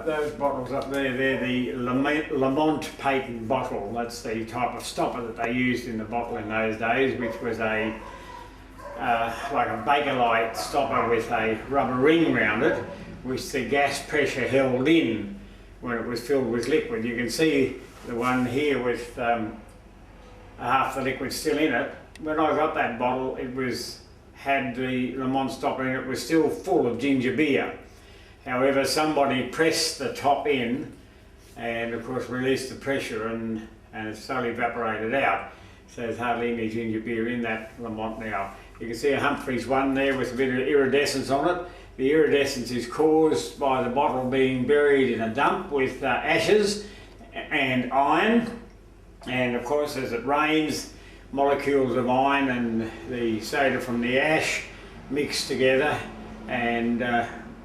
those bottles up there, they're the Lamont patent bottle. That's the type of stopper that they used in the bottle in those days, which was a like a Bakelite stopper with a rubber ring around it, which the gas pressure held in when it was filled with liquid. You can see the one here with half the liquid still in it. When I got that bottle, it had the Lamont stopper in it, was still full of ginger beer. However, somebody pressed the top in and of course released the pressure and it slowly evaporated out. So there's hardly any ginger beer in that Lamont now. You can see a Humphreys one there with a bit of iridescence on it. The iridescence is caused by the bottle being buried in a dump with ashes and iron. And of course, as it rains, molecules of iron and the soda from the ash mix together and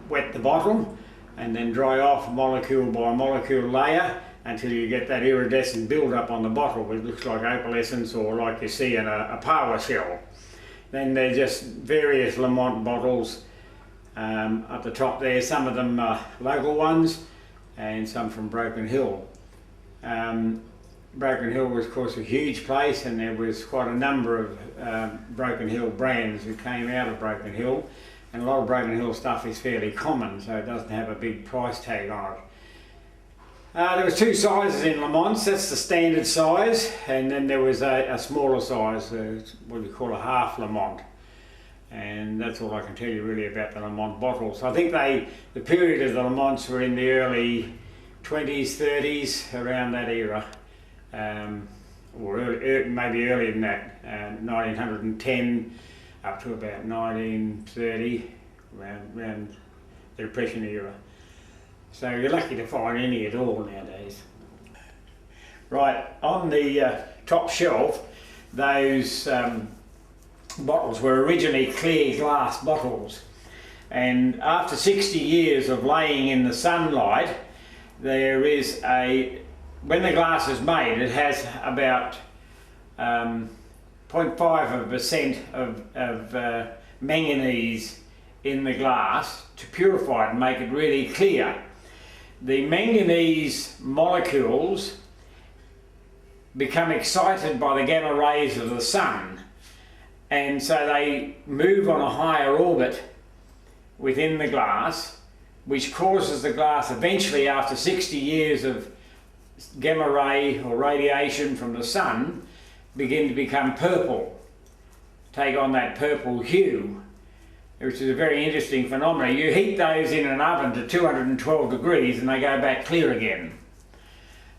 wet the bottle and then dry off molecule by molecule layer until you get that iridescent build-up on the bottle, which looks like opalescence or like you see in a power shell. Then they're just various Lamont bottles at the top there. Some of them are local ones and some from Broken Hill. Broken Hill was of course a huge place, and there was quite a number of Broken Hill brands who came out of Broken Hill, and a lot of Broken Hill stuff is fairly common, so it doesn't have a big price tag on it. There was two sizes in Lamonts. That's the standard size, and then there was a smaller size, what we call a half Lamont. And that's all I can tell you really about the Lamont bottles. I think the period of the Lamonts were in the early 20s, 30s, around that era. Or maybe earlier than that, 1910 up to about 1930, around the Depression era. So you're lucky to find any at all nowadays. Right, on the top shelf, those bottles were originally clear glass bottles, and after 60 years of laying in the sunlight, there is when the glass is made, it has about 0.5% of manganese in the glass to purify it and make it really clear. The manganese molecules become excited by the gamma rays of the sun, and so they move on a higher orbit within the glass, which causes the glass eventually, after 60 years of gamma ray or radiation from the sun, begin to become purple, take on that purple hue, which is a very interesting phenomenon. You heat those in an oven to 212 degrees and they go back clear again,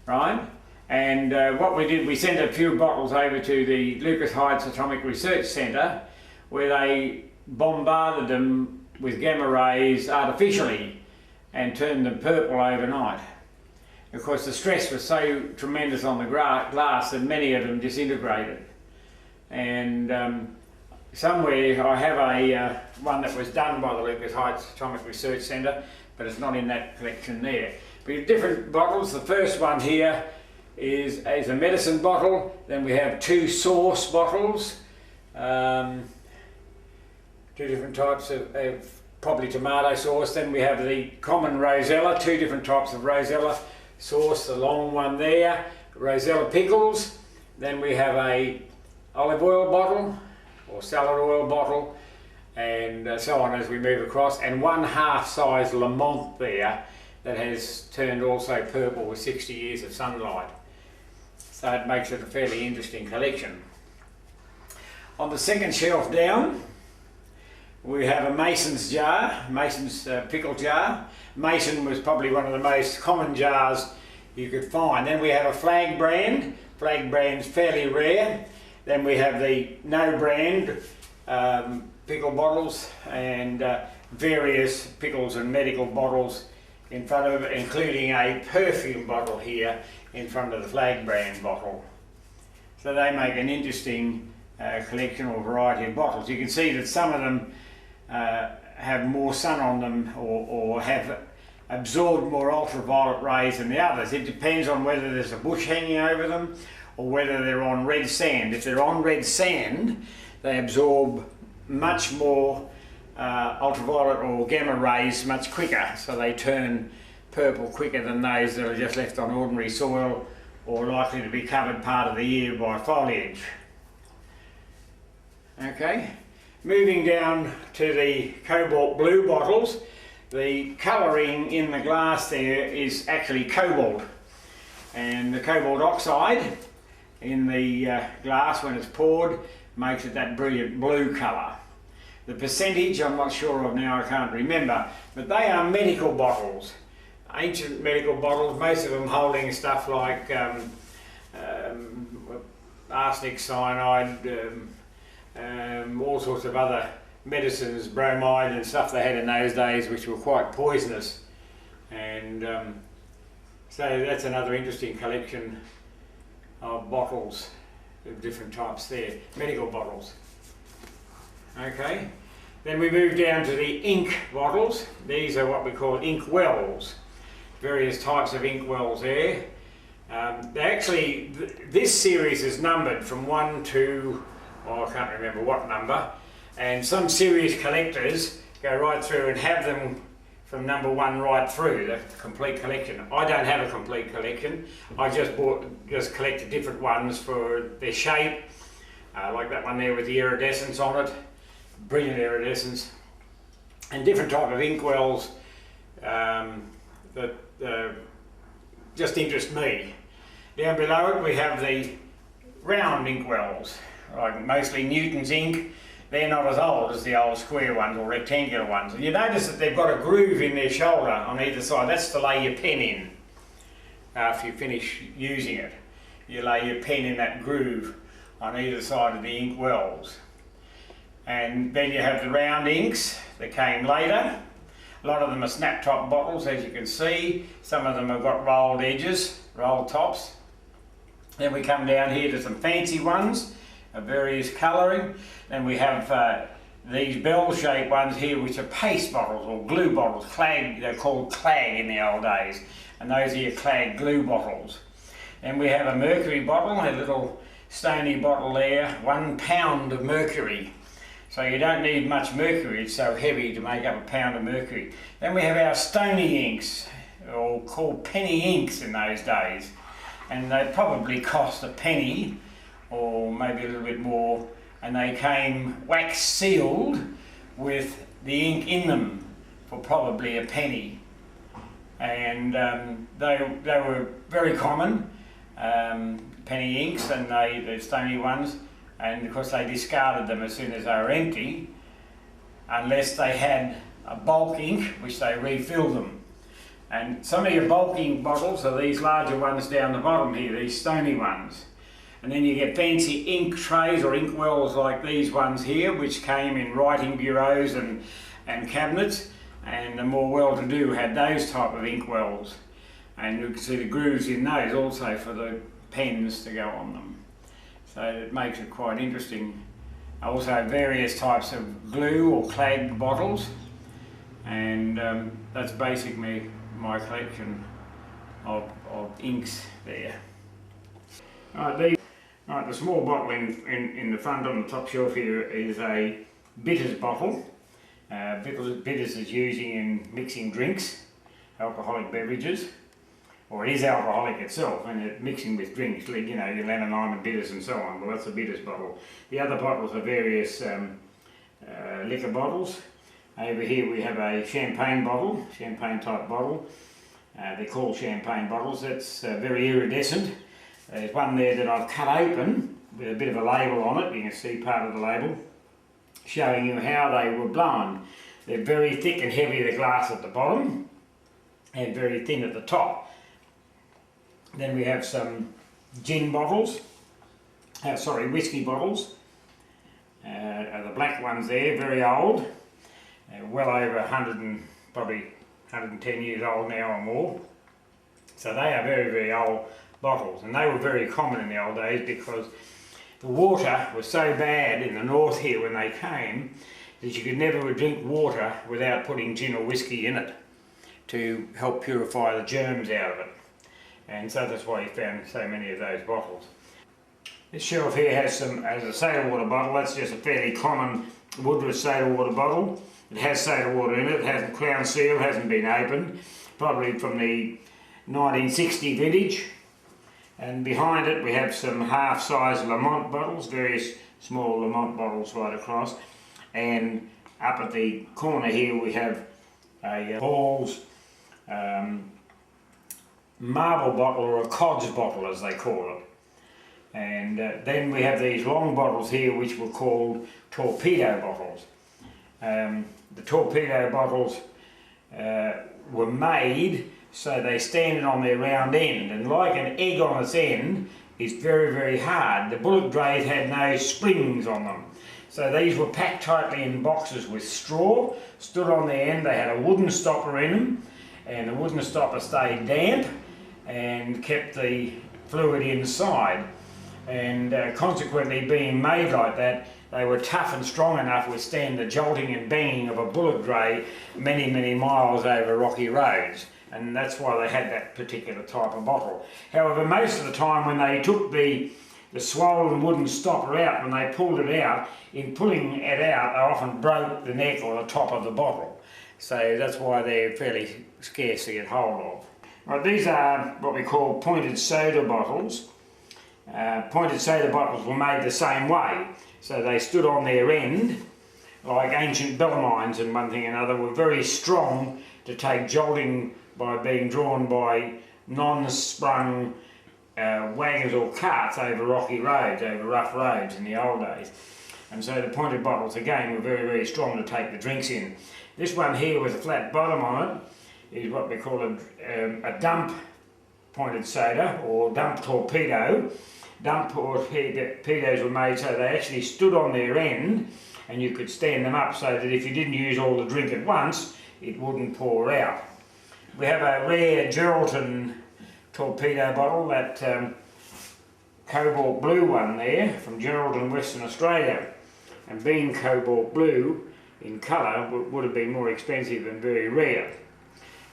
right? And what we did, we sent a few bottles over to the Lucas Heights Atomic Research Centre, where they bombarded them with gamma rays artificially and turned them purple overnight. Of course, the stress was so tremendous on the glass that many of them disintegrated. And somewhere I have a one that was done by the Lucas Heights Atomic Research Centre, but it's not in that collection there. We have different bottles. The first one here is a medicine bottle. Then we have two sauce bottles, two different types of probably tomato sauce. Then we have the common Rosella, two different types of Rosella sauce, the long one there, Rosella pickles. Then we have a olive oil bottle or salad oil bottle, and so on as we move across, and one half-size Lamont there that has turned also purple with 60 years of sunlight. So it makes it a fairly interesting collection. On the second shelf down, we have a Mason's jar, Mason's pickle jar. Mason was probably one of the most common jars you could find. Then we have a flag brand. Flag brand's fairly rare. Then we have the no brand pickle bottles and various pickles and medical bottles in front of it, including a perfume bottle here in front of the flag brand bottle. So they make an interesting collection or variety of bottles. You can see that some of them have more sun on them or have absorbed more ultraviolet rays than the others. It depends on whether there's a bush hanging over them or whether they're on red sand. If they're on red sand, they absorb much more ultraviolet or gamma rays much quicker, so they turn purple quicker than those that are just left on ordinary soil or likely to be covered part of the year by foliage. Okay, moving down to the cobalt blue bottles, the colouring in the glass there is actually cobalt, and the cobalt oxide in the glass when it's poured makes it that brilliant blue colour. The percentage I'm not sure of now, I can't remember, but they are medical bottles, ancient medical bottles, most of them holding stuff like arsenic, cyanide, all sorts of other medicines, bromide and stuff they had in those days which were quite poisonous. And so that's another interesting collection of bottles of different types there, medical bottles. Okay, then we move down to the ink bottles. These are what we call inkwells, various types of inkwells there. This series is numbered from 1 to, oh, I can't remember what number, and some serious collectors go right through and have them from number 1 right through, the complete collection. I don't have a complete collection. I just collected different ones for their shape, like that one there with the iridescence on it, brilliant iridescence, and different type of inkwells that just interest me. Down below it we have the round inkwells, like mostly Newton's ink. They're not as old as the old square ones or rectangular ones. And you notice that they've got a groove in their shoulder on either side. That's to lay your pen in after you finish using it. You lay your pen in that groove on either side of the ink wells. And then you have the round inks that came later. A lot of them are snap top bottles, as you can see. Some of them have got rolled edges, rolled tops. Then we come down here to some fancy ones of various colouring. Then we have these bell-shaped ones here, which are paste bottles or glue bottles. Clag, they're called clag in the old days, and those are your clag glue bottles. Then we have a mercury bottle, a little stony bottle there, 1 pound of mercury. So you don't need much mercury, it's so heavy to make up a pound of mercury. Then we have our stony inks, or called penny inks in those days, and they probably cost a penny or maybe a little bit more, and they came wax sealed with the ink in them for probably a penny. And they were very common, penny inks, and the stony ones, and of course they discarded them as soon as they were empty, unless they had a bulk ink which they refilled them. And some of your bulk ink bottles are these larger ones down the bottom here, these stony ones. And then you get fancy ink trays or ink wells like these ones here, which came in writing bureaus and cabinets, and the more well-to-do had those type of ink wells. And you can see the grooves in those also for the pens to go on them. So it makes it quite interesting. Also various types of glue or clag bottles, and that's basically my collection of inks there. Right, the small bottle in the front on the top shelf here is a bitters bottle. Bitters is using in mixing drinks, alcoholic beverages, or it is alcoholic itself, and it's mixing with drinks, like, you know, your lemon, lime and bitters and so on. Well, that's a bitters bottle. The other bottles are various liquor bottles. Over here we have a champagne bottle, champagne type bottle. They're called champagne bottles. That's very iridescent. There's one there that I've cut open with a bit of a label on it. You can see part of the label showing you how they were blown. They're very thick and heavy, the glass at the bottom, and very thin at the top. Then we have some gin bottles, whiskey bottles. The black ones there, very old, well over 100 and probably 110 years old now or more. So they are very, very old bottles, and they were very common in the old days because the water was so bad in the north here when they came that you could never drink water without putting gin or whiskey in it to help purify the germs out of it. And so that's why you found so many of those bottles. This shelf here has a soda water bottle. That's just a fairly common Woodruff soda water bottle. It has soda water in it. It hasn't crown seal, hasn't been opened. probably from the 1960 vintage. And behind it we have some half-size Lamont bottles, various small Lamont bottles right across. And up at the corner here we have a Paul's marble bottle, or a cod's bottle as they call it. And then we have these long bottles here which were called torpedo bottles. The torpedo bottles were made so they stand on their round end, and like an egg on its end is very, very hard. The bullet trays had no springs on them. So these were packed tightly in boxes with straw, stood on their end. They had a wooden stopper in them, and the wooden stopper stayed damp and kept the fluid inside. And consequently, being made like that, they were tough and strong enough to withstand the jolting and banging of a bullet dray many, many miles over rocky roads. And that's why they had that particular type of bottle. However, most of the time when they took the swollen wooden stopper out, when they pulled it out, in pulling it out, they often broke the neck or the top of the bottle. So that's why they're fairly scarce to get hold of. Right, these are what we call pointed soda bottles. Pointed soda bottles were made the same way. So they stood on their end, like ancient bell mines and one thing and another, were very strong to take jolting by being drawn by non-sprung wagons or carts over rocky roads, over rough roads in the old days. And so the pointed bottles again were very, very strong to take the drinks in. This one here with a flat bottom on it is what we call a dump pointed soda, or dump torpedo. Dump torpedoes were made so they actually stood on their end, and you could stand them up so that if you didn't use all the drink at once, it wouldn't pour out. We have a rare Geraldton torpedo bottle, that cobalt blue one there from Geraldton, Western Australia. And being cobalt blue in colour would have been more expensive and very rare.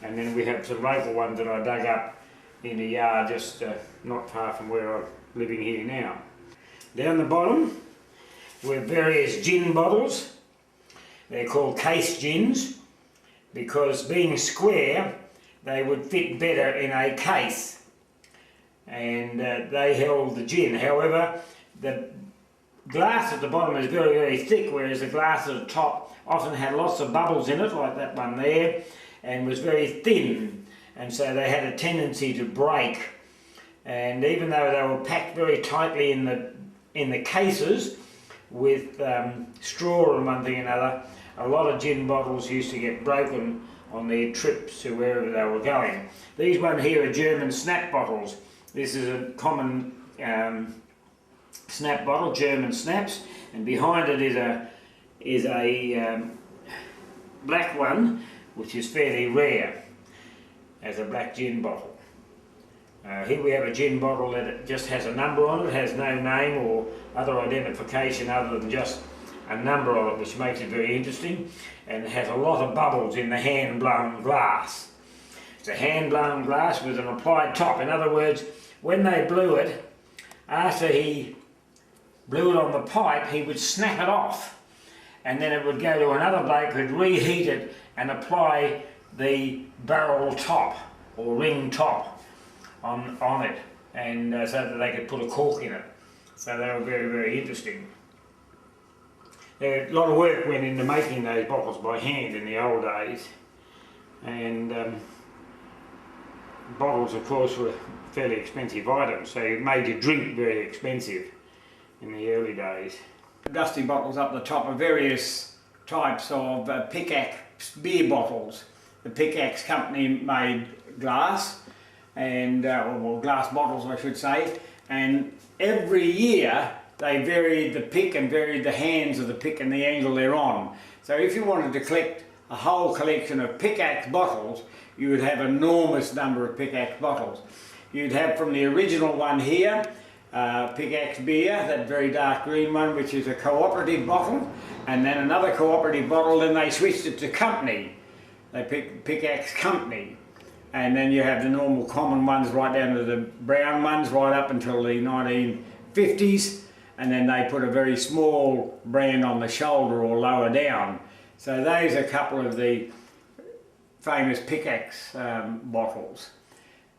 And then we have some local ones that I dug up in a yard just not far from where I'm living here now. Down the bottom were various gin bottles. They're called case gins because, being square, they would fit better in a case, and they held the gin. However, the glass at the bottom is very, very thick, whereas the glass at the top often had lots of bubbles in it, like that one there, and was very thin, and so they had a tendency to break. And even though they were packed very tightly in the cases with straw and one thing and another, a lot of gin bottles used to get broken on their trips to wherever they were going. These one here are German snap bottles. This is a common snap bottle, German snaps, and behind it is a black one, which is fairly rare as a black gin bottle. Here we have a gin bottle that just has a number on it, has no name or other identification other than just a number on it, which makes it very interesting, and it has a lot of bubbles in the hand-blown glass. It's a hand-blown glass with an applied top. In other words, when they blew it, after he blew it on the pipe, he would snap it off, and then it would go to another bloke who'd reheat it and apply the barrel top or ring top on it, and so that they could put a cork in it. So they were very, very interesting. A lot of work went into making those bottles by hand in the old days, and bottles of course were fairly expensive items, so it made your drink very expensive in the early days. Dusty bottles up the top are various types of Pickaxe beer bottles. The Pickaxe company made glass, and or glass bottles I should say, and every year they varied the pick and varied the hands of the pick and the angle they're on. So if you wanted to collect a whole collection of Pickaxe bottles, you would have an enormous number of Pickaxe bottles. You'd have from the original one here, Pickaxe beer, that very dark green one, which is a cooperative bottle, and then another cooperative bottle, then they switched it to company. They picked Pickaxe Company. And then you have the normal common ones right down to the brown ones right up until the 1950s, and then they put a very small brand on the shoulder or lower down. So those are a couple of the famous pickaxe bottles.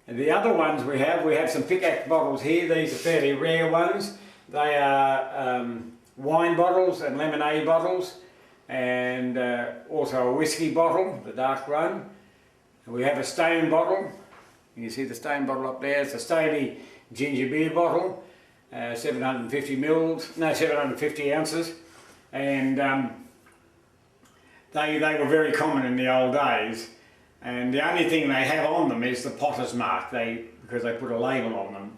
And the other ones we have some pickaxe bottles here. These are fairly rare ones. They are wine bottles and lemonade bottles, and also a whiskey bottle, the dark rum. And we have a stone bottle. You can see the stone bottle up there. It's a Stony ginger beer bottle, 750 ounces, and they were very common in the old days. And the only thing they have on them is the potter's mark, because they put a label on them.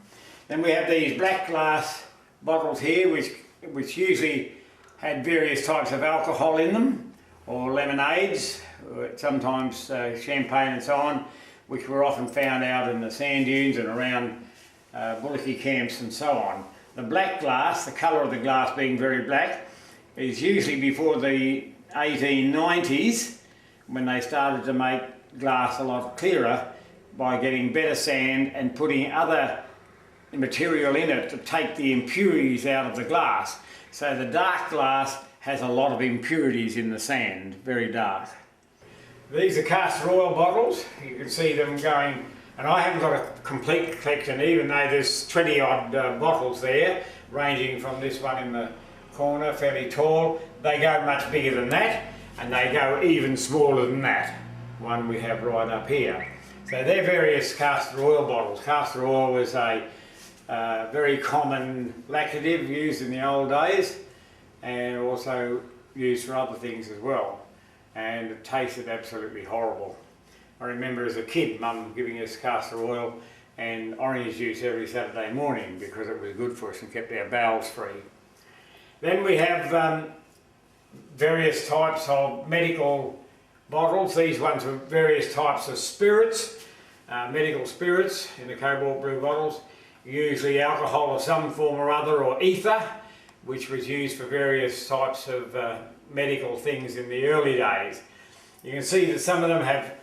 Then we have these black glass bottles here, which usually had various types of alcohol in them, or lemonades, or sometimes champagne and so on, which were often found out in the sand dunes and around Wilcowie camps and so on. The black glass, the colour of the glass being very black, is usually before the 1890s, when they started to make glass a lot clearer by getting better sand and putting other material in it to take the impurities out of the glass. So the dark glass has a lot of impurities in the sand, very dark. These are Castor Oil bottles. You can see them going, and I haven't got a complete collection, even though there's 20 odd bottles there, ranging from this one in the corner, fairly tall. They go much bigger than that, and they go even smaller than that, one we have right up here. So they're various castor oil bottles. Castor oil was a very common laxative used in the old days, and also used for other things as well. And it tasted absolutely horrible. I remember as a kid, Mum giving us castor oil and orange juice every Saturday morning because it was good for us and kept our bowels free. Then we have various types of medical bottles. These ones are various types of spirits, medical spirits in the cobalt blue bottles, usually alcohol of some form or other, or ether, which was used for various types of medical things in the early days. You can see that some of them have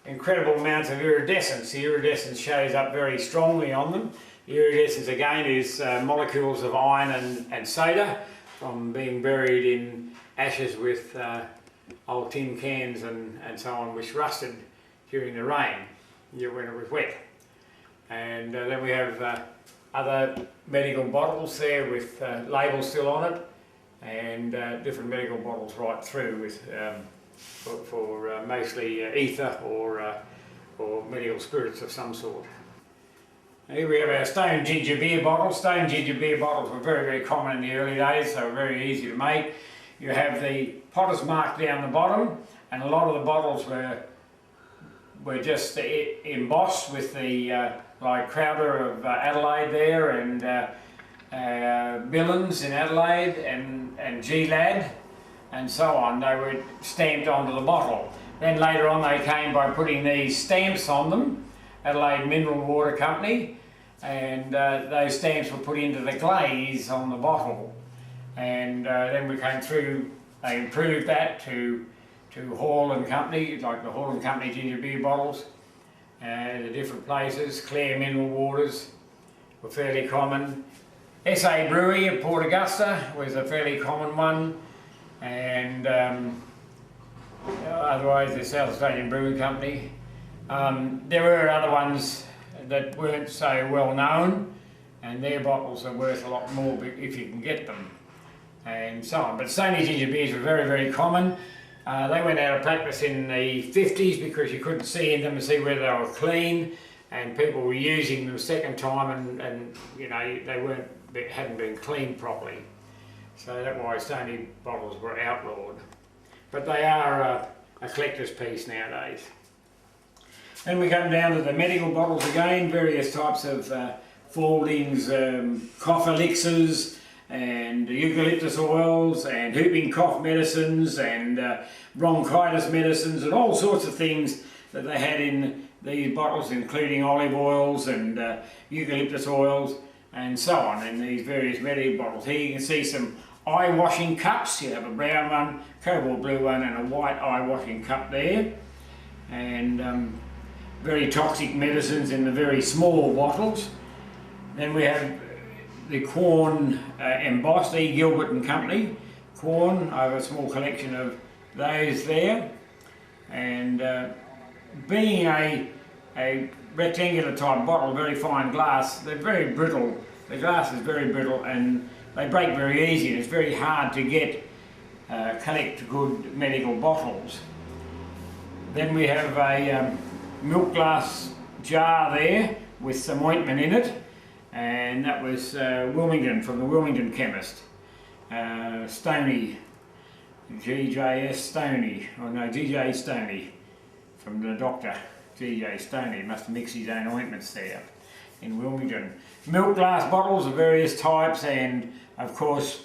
incredible amounts of iridescence. The iridescence shows up very strongly on them. The iridescence again is molecules of iron and soda from being buried in ashes with old tin cans and so on, which rusted during the rain when it was wet. And then we have other medical bottles there with labels still on it, and different medical bottles right through with for mostly ether or medical spirits of some sort. Here we have our stone ginger beer bottles. Stone ginger beer bottles were very, very common in the early days. They were very easy to make. You have the potter's mark down the bottom, and a lot of the bottles were just embossed with the like Crowder of Adelaide there, and Billings in Adelaide, and G-Lad, and so on. They were stamped onto the bottle. Then later on they came by putting these stamps on them, Adelaide Mineral Water Company, and those stamps were put into the glaze on the bottle. And then we came through, they improved that to Hall and Company, like the Hall and Company ginger beer bottles, the different places. Clare Mineral Waters were fairly common. SA Brewery of Port Augusta was a fairly common one, and otherwise the South Australian Brewing Company. There were other ones that weren't so well known, and their bottles are worth a lot more if you can get them, and so on. But Stony ginger beers were very, very common. They went out of practice in the 50s because you couldn't see in them to see whether they were clean, and people were using them second time, and you know, they hadn't been cleaned properly. So that's why Stony bottles were outlawed. But they are a collector's piece nowadays. Then we come down to the medical bottles again, various types of Faldings, cough elixirs, and eucalyptus oils, and whooping cough medicines, and bronchitis medicines, and all sorts of things that they had in these bottles, including olive oils and eucalyptus oils, and so on, in these various medical bottles. Here you can see some eye washing cups. You have a brown one, cobalt blue one, and a white eye washing cup there, and very toxic medicines in the very small bottles. Then we have the Quorn embossed, E. Gilbert and Company. Quorn, I have a small collection of those there, and being a rectangular type bottle, very fine glass, they're very brittle. The glass is very brittle and they break very easy, and it's very hard to get collect good medical bottles. Then we have a milk glass jar there with some ointment in it, and that was Wilmington, from the Wilmington chemist. Stony, GJS Stoney, or no, GJ Stoney, from the doctor, GJ Stoney. Must have mixed his own ointments there in Wilmington. Milk glass bottles of various types, and of course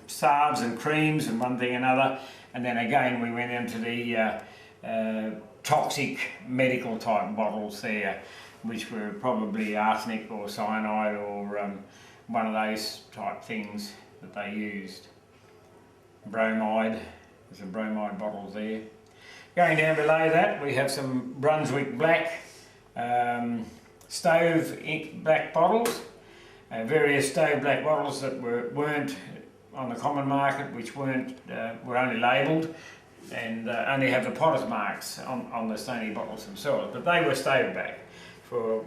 salves and creams and one thing and another. And then again we went into the toxic medical type bottles there, which were probably arsenic or cyanide or one of those type things that they used. Bromide, there's some bromide bottles there. Going down below that we have some Brunswick black stove ink black bottles, various stove black bottles that weren't on the common market, which weren't were only labelled and only have the potter's marks on the stony bottles themselves, but they were stove black for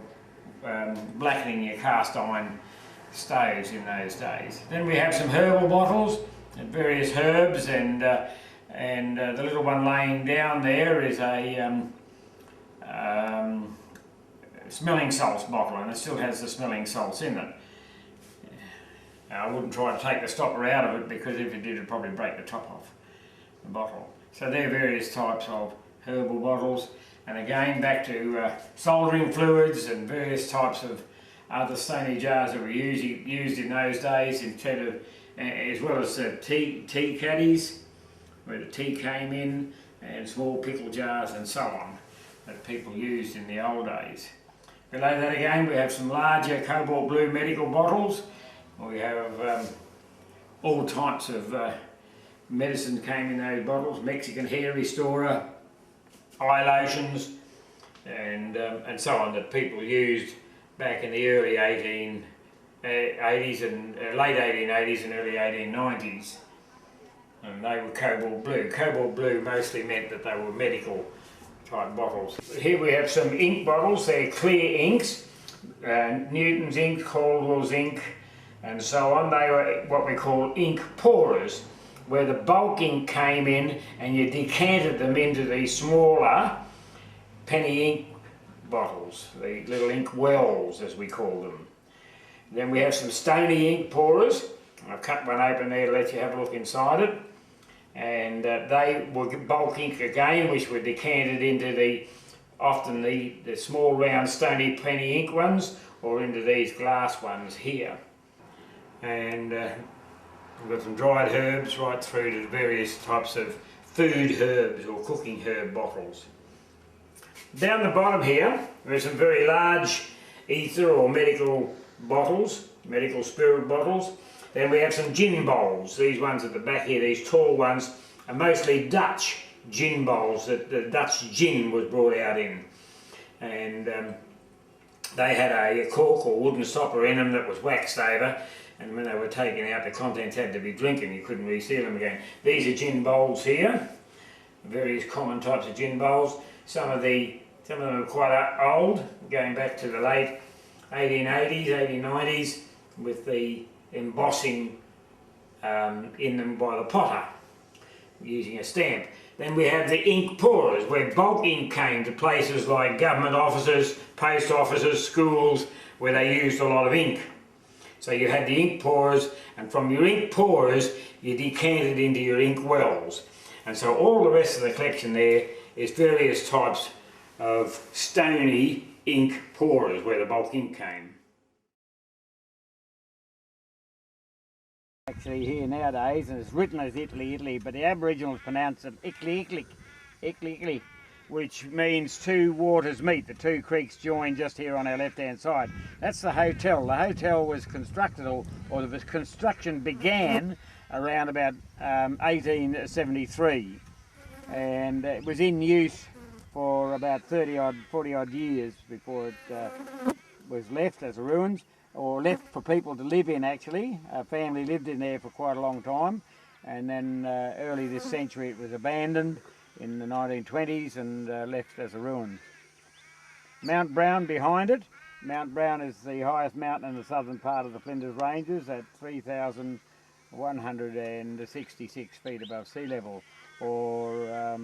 blackening your cast iron stoves in those days. Then we have some herbal bottles and various herbs, and the little one laying down there is a smelling salts bottle, and it still has the smelling salts in it. Now, I wouldn't try to take the stopper out of it, because if it did, it'd probably break the top off the bottle. So there are various types of herbal bottles, and again back to soldering fluids and various types of other stony jars that were used in those days, instead of, as well as tea caddies, where the tea came in, and small pickle jars and so on that people used in the old days. Below that again we have some larger cobalt blue medical bottles. We have all types of medicine came in those bottles: Mexican hair restorer, eye lotions, and so on, that people used back in the early 1880s and late 1880s and early 1890s. And they were cobalt blue. Cobalt blue mostly meant that they were medical type bottles. Here we have some ink bottles. They're clear inks, Newton's ink, Caldwell's ink, and so on. They were what we call ink pourers, where the bulk ink came in and you decanted them into these smaller penny ink bottles, the little Inkwells as we call them. Then we have some stony ink pourers. I've cut one open there to let you have a look inside it. And they were bulk ink again, which were decanted into often the small round stony penny ink ones, or into these glass ones here. And we've got some dried herbs right through to various types of food herbs or cooking herb bottles. Down the bottom here, there's some very large ether or medical bottles, medical spirit bottles. Then we have some gin bowls. These ones at the back here, these tall ones, are mostly Dutch gin bowls that the Dutch gin was brought out in. And they had a cork or wooden stopper in them that was waxed over, and when they were taken out, the contents had to be drinking. You couldn't reseal them again. These are gin bowls here, various common types of gin bowls. Some of them are quite old, going back to the late 1880s, 1890s, with the embossing in them by the potter using a stamp. Then we have the ink pourers, where bulk ink came to places like government offices, post offices, schools, where they used a lot of ink. So you had the ink pourers, and from your ink pourers you decanted into your Inkwells. And so all the rest of the collection there is various types of stony ink pourers, where the bulk ink came. Actually here nowadays, and it's written as Italy, Italy, but the Aboriginals pronounce it Ickly, Ickly, Ickly, Ickly, which means two waters meet. The two creeks join just here on our left-hand side. That's the hotel. The hotel was constructed, or the construction began around about 1873, and it was in use for about 40 odd years before it was left as ruins, or left for people to live in. Actually, a family lived in there for quite a long time, and then early this century it was abandoned. in the 1920s and left as a ruin. Mount Brown behind it. Mount Brown is the highest mountain in the southern part of the Flinders Ranges at 3,166 feet above sea level, or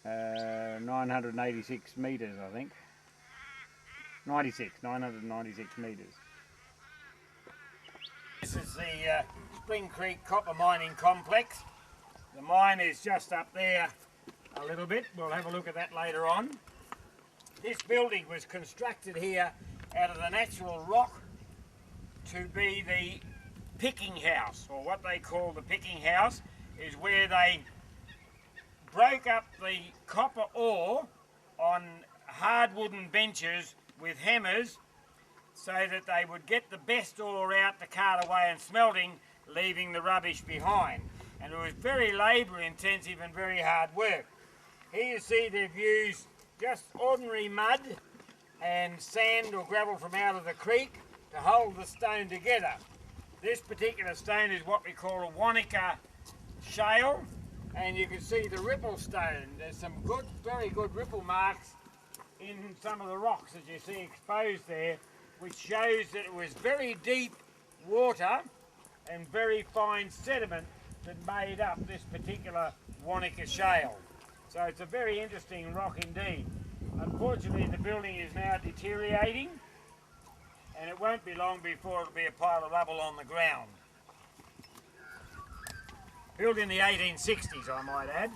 986 metres, I think. 996 metres. This is the Spring Creek Copper Mining Complex. The mine is just up there a little bit. We'll have a look at that later on. This building was constructed here out of the natural rock to be the picking house, or what they call the picking house, is where they broke up the copper ore on hard wooden benches with hammers so that they would get the best ore out to cart away and smelting, leaving the rubbish behind. And it was very labour intensive and very hard work. Here you see they've used just ordinary mud and sand or gravel from out of the creek to hold the stone together. This particular stone is what we call a Wanaka Shale, and you can see the ripple stone. There's some good, very good ripple marks in some of the rocks as you see exposed there, which shows that it was very deep water and very fine sediment that made up this particular Wanaka Shale. So it's a very interesting rock indeed. Unfortunately, the building is now deteriorating, and it won't be long before it'll be a pile of rubble on the ground. Built in the 1860s, I might add.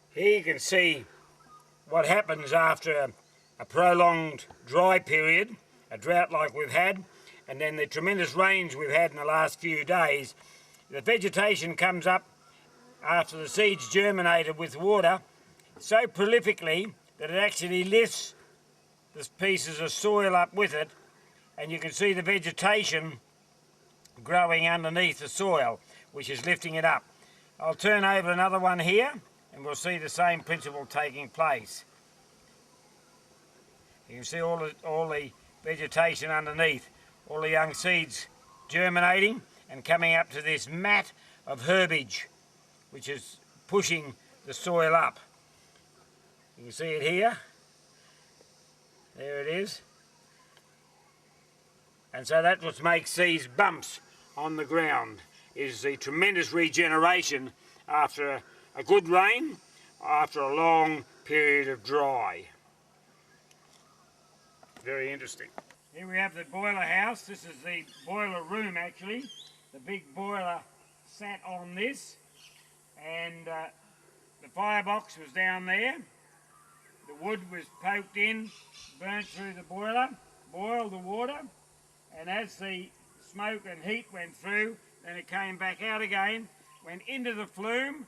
Here you can see what happens after a prolonged dry period, a drought like we've had, and then the tremendous rains we've had in the last few days. The vegetation comes up after the seeds germinated with water so prolifically that it actually lifts the pieces of soil up with it, and you can see the vegetation growing underneath the soil, which is lifting it up. I'll turn over another one here and we'll see the same principle taking place. You can see all the vegetation underneath, all the young seeds germinating and coming up to this mat of herbage, which is pushing the soil up. You can see it here. There it is. And so that's what makes these bumps on the ground, is the tremendous regeneration after a good rain, after a long period of dry. Very interesting. Here we have the boiler house. This is the boiler room actually. The big boiler sat on this, and the firebox was down there. The wood was poked in, burnt through the boiler, boiled the water, and as the smoke and heat went through, then it came back out again, went into the flume,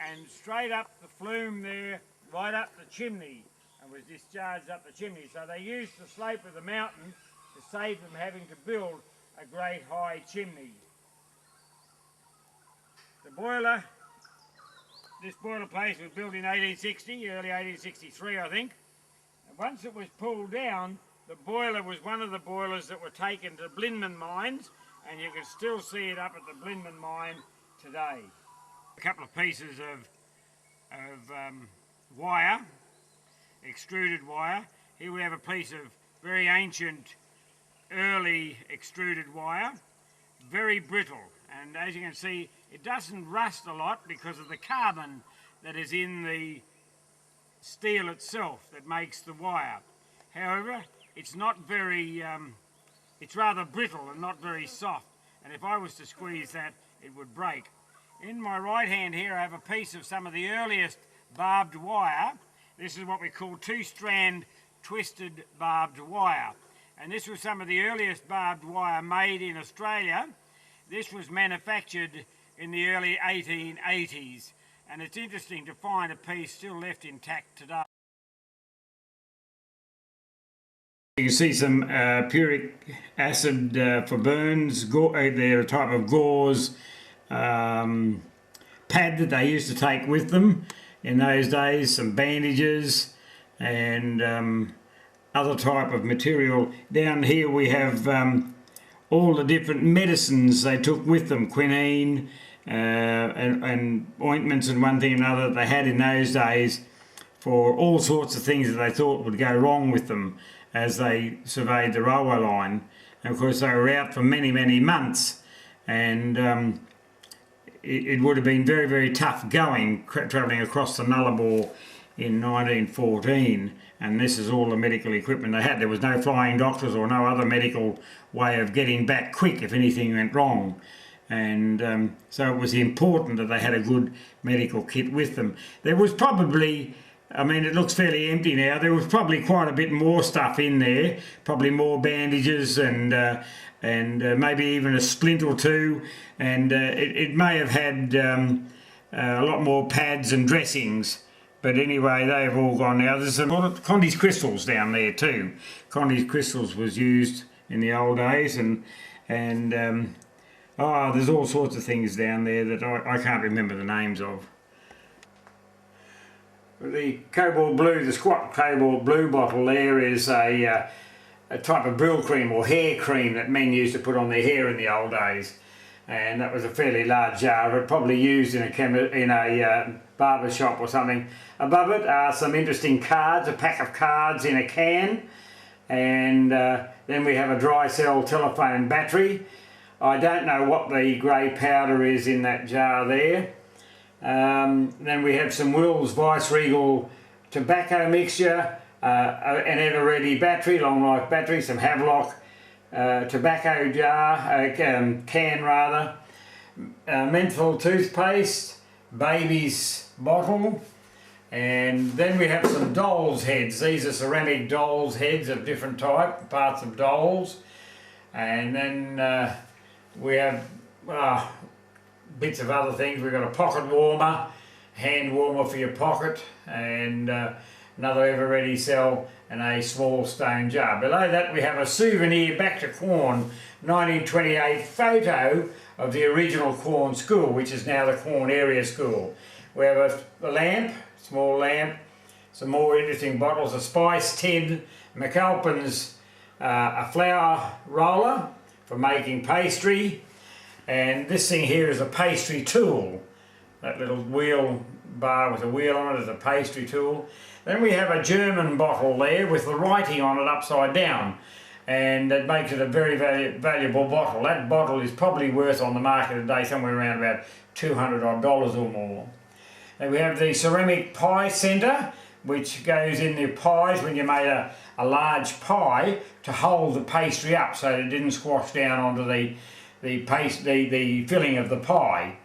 and straight up the flume there, right up the chimney, and was discharged up the chimney. So they used the slope of the mountain to save them having to build a great high chimney. The boiler, this boiler place was built in 1860, early 1863 I think. And once it was pulled down, the boiler was one of the boilers that were taken to Blinman mines, and you can still see it up at the Blinman mine today. A couple of pieces of wire, extruded wire. Here we have a piece of very ancient, early extruded wire, very brittle, and as you can see, it doesn't rust a lot because of the carbon that is in the steel itself that makes the wire. However, it's not very, it's rather brittle and not very soft, and if I was to squeeze that, it would break. In my right hand here I have a piece of some of the earliest barbed wire. This is what we call two-strand twisted barbed wire, and this was some of the earliest barbed wire made in Australia. This was manufactured in the early 1880s, and it's interesting to find a piece still left intact today. You can see some puric acid for burns. They're a type of gauze pad that they used to take with them in those days, some bandages and other type of material. Down here we have all the different medicines they took with them, quinine and ointments and one thing and another that they had in those days for all sorts of things that they thought would go wrong with them as they surveyed the railway line. And of course they were out for many, many months, and it would have been very, very tough going, travelling across the Nullarbor in 1914, and this is all the medical equipment they had. There was no flying doctors or no other medical way of getting back quick if anything went wrong. And so it was important that they had a good medical kit with them. There was probably, I mean, it looks fairly empty now, there was probably quite a bit more stuff in there, probably more bandages and maybe even a splint or two, and it may have had a lot more pads and dressings. But anyway, they've all gone now. There's a lot of Condy's Crystals down there too. Condy's Crystals was used in the old days, and there's all sorts of things down there that I can't remember the names of. The Cobalt Blue, the squat Cobalt Blue bottle there is a type of brill cream or hair cream that men used to put on their hair in the old days. And that was a fairly large jar, but probably used in a barber shop or something. Above it are some interesting cards, a pack of cards in a can, and then we have a dry cell telephone battery. I don't know what the grey powder is in that jar there. Then we have some Will's Vice Regal tobacco mixture, an ever-ready battery, long life battery, some Havelock tobacco jar, can rather, menthol toothpaste, baby's bottle, and then we have some doll's heads. These are ceramic doll's heads of different type, parts of dolls, and then we have bits of other things. We've got a pocket warmer, hand warmer for your pocket, and another ever-ready cell, and a small stone jar. Below that we have a souvenir back to Quorn 1928 photo of the original Quorn School, which is now the Quorn Area School. We have a lamp, small lamp, some more interesting bottles, a spice tin, McAlpin's a flour roller for making pastry, and this thing here is a pastry tool. That little wheel bar with a wheel on it is a pastry tool. Then we have a German bottle there with the writing on it upside down, and that makes it a very, very valuable bottle. That bottle is probably worth on the market today somewhere around about $200 odd or more. And we have the ceramic pie centre, which goes in the pies when you made a large pie to hold the pastry up so that it didn't squash down onto the filling of the pie.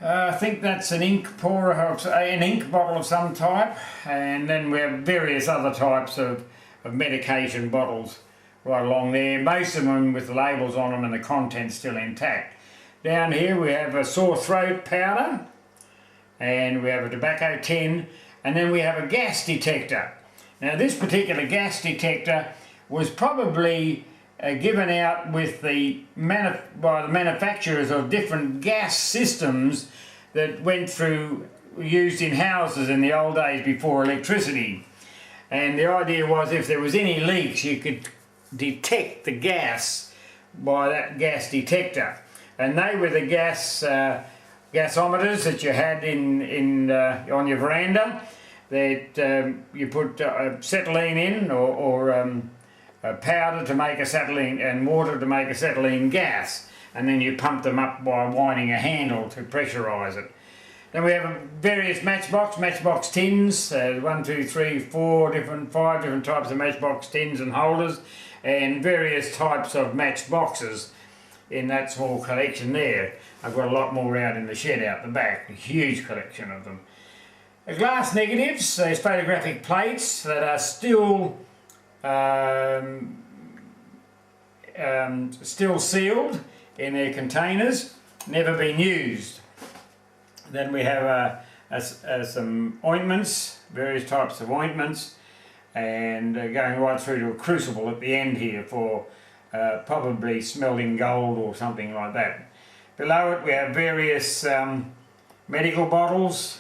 I think that's an ink pourer, an ink bottle of some type, and then we have various other types of medication bottles right along there, most of them with the labels on them and the contents still intact. Down here we have a sore throat powder, and we have a tobacco tin, and then we have a gas detector. Now this particular gas detector was probably given out with by the manufacturers of different gas systems that used in houses in the old days before electricity. And the idea was if there was any leaks you could detect the gas by that gas detector. And they were the gasometers that you had on your veranda that you put acetylene in or powder to make acetylene and water to make acetylene gas, and then you pump them up by winding a handle to pressurise it. Then we have various matchbox tins, 5 different types of matchbox tins and holders, and various types of matchboxes in that small collection there. I've got a lot more out in the shed out the back, a huge collection of them. The glass negatives, those photographic plates that are still sealed in their containers, never been used. Then we have some ointments, various types of ointments, and going right through to a crucible at the end here for probably smelting gold or something like that. Below it we have various medical bottles,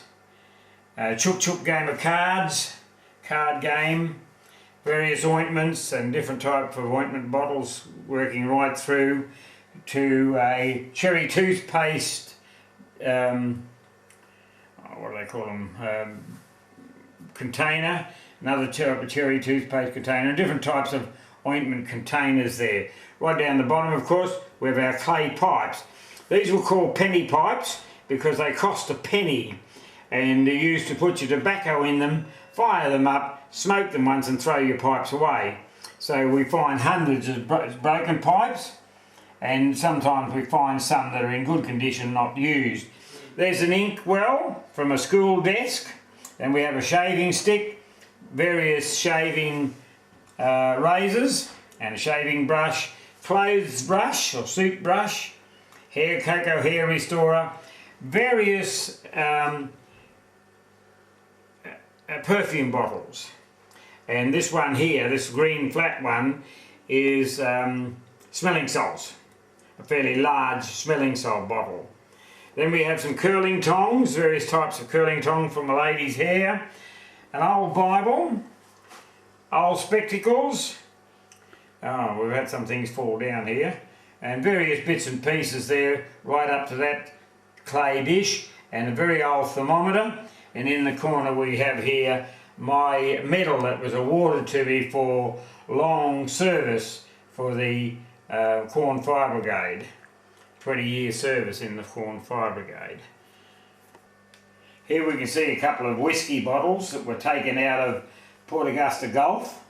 Chook Chook game of cards, card game, various ointments and different types of ointment bottles, working right through to a cherry toothpaste, what do they call them, container, another type of cherry toothpaste container, different types of ointment containers there. Right down the bottom, of course, we have our clay pipes. These were called penny pipes because they cost a penny, and they're used to put your tobacco in them, fire them up, smoke them once and throw your pipes away. So we find hundreds of broken pipes, and sometimes we find some that are in good condition not used. There's an inkwell from a school desk, and we have a shaving stick, various shaving razors and a shaving brush, clothes brush or suit brush, cocoa hair restorer, various perfume bottles. And this one here, this green flat one, is smelling salts, a fairly large smelling salt bottle. Then we have some curling tongs, various types of curling tongs from a lady's hair, an old Bible, old spectacles, oh, we've had some things fall down here, and various bits and pieces there right up to that clay dish, and a very old thermometer. And in the corner we have here my medal that was awarded to me for long service for the Quorn Fire Brigade, 20-year service in the Quorn Fire Brigade. Here we can see a couple of whiskey bottles that were taken out of Port Augusta Gulf,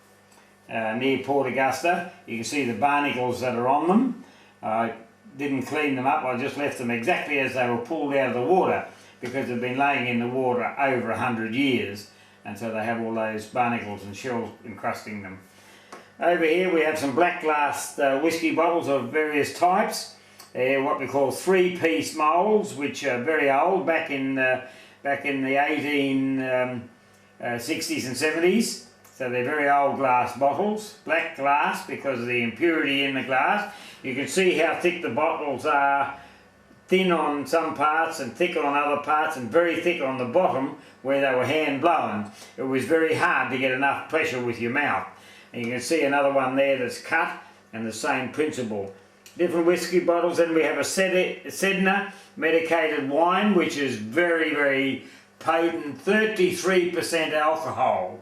near Port Augusta. You can see the barnacles that are on them. I didn't clean them up, I just left them exactly as they were pulled out of the water, because they've been laying in the water over 100 years, and so they have all those barnacles and shells encrusting them. Over here we have some black glass whiskey bottles of various types. They're what we call three-piece moulds, which are very old, back in the 1860s and 70s. So they're very old glass bottles, black glass because of the impurity in the glass. You can see how thick the bottles are, thin on some parts and thick on other parts, and very thick on the bottom where they were hand blown. It was very hard to get enough pressure with your mouth. And you can see another one there that's cut, and the same principle. Different whiskey bottles. Then we have a Sedna medicated wine, which is very, very potent, 33% alcohol.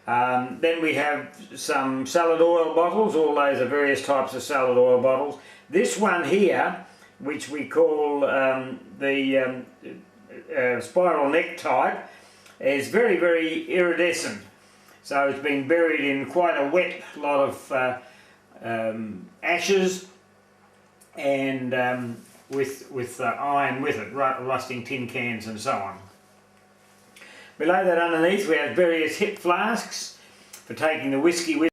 Then we have some salad oil bottles. All those are various types of salad oil bottles. This one here, which we call the spiral neck type, is very, very iridescent. So it's been buried in quite a wet lot of ashes, and with iron with it, rusting tin cans and so on. Below that underneath we have various hip flasks for taking the whiskey with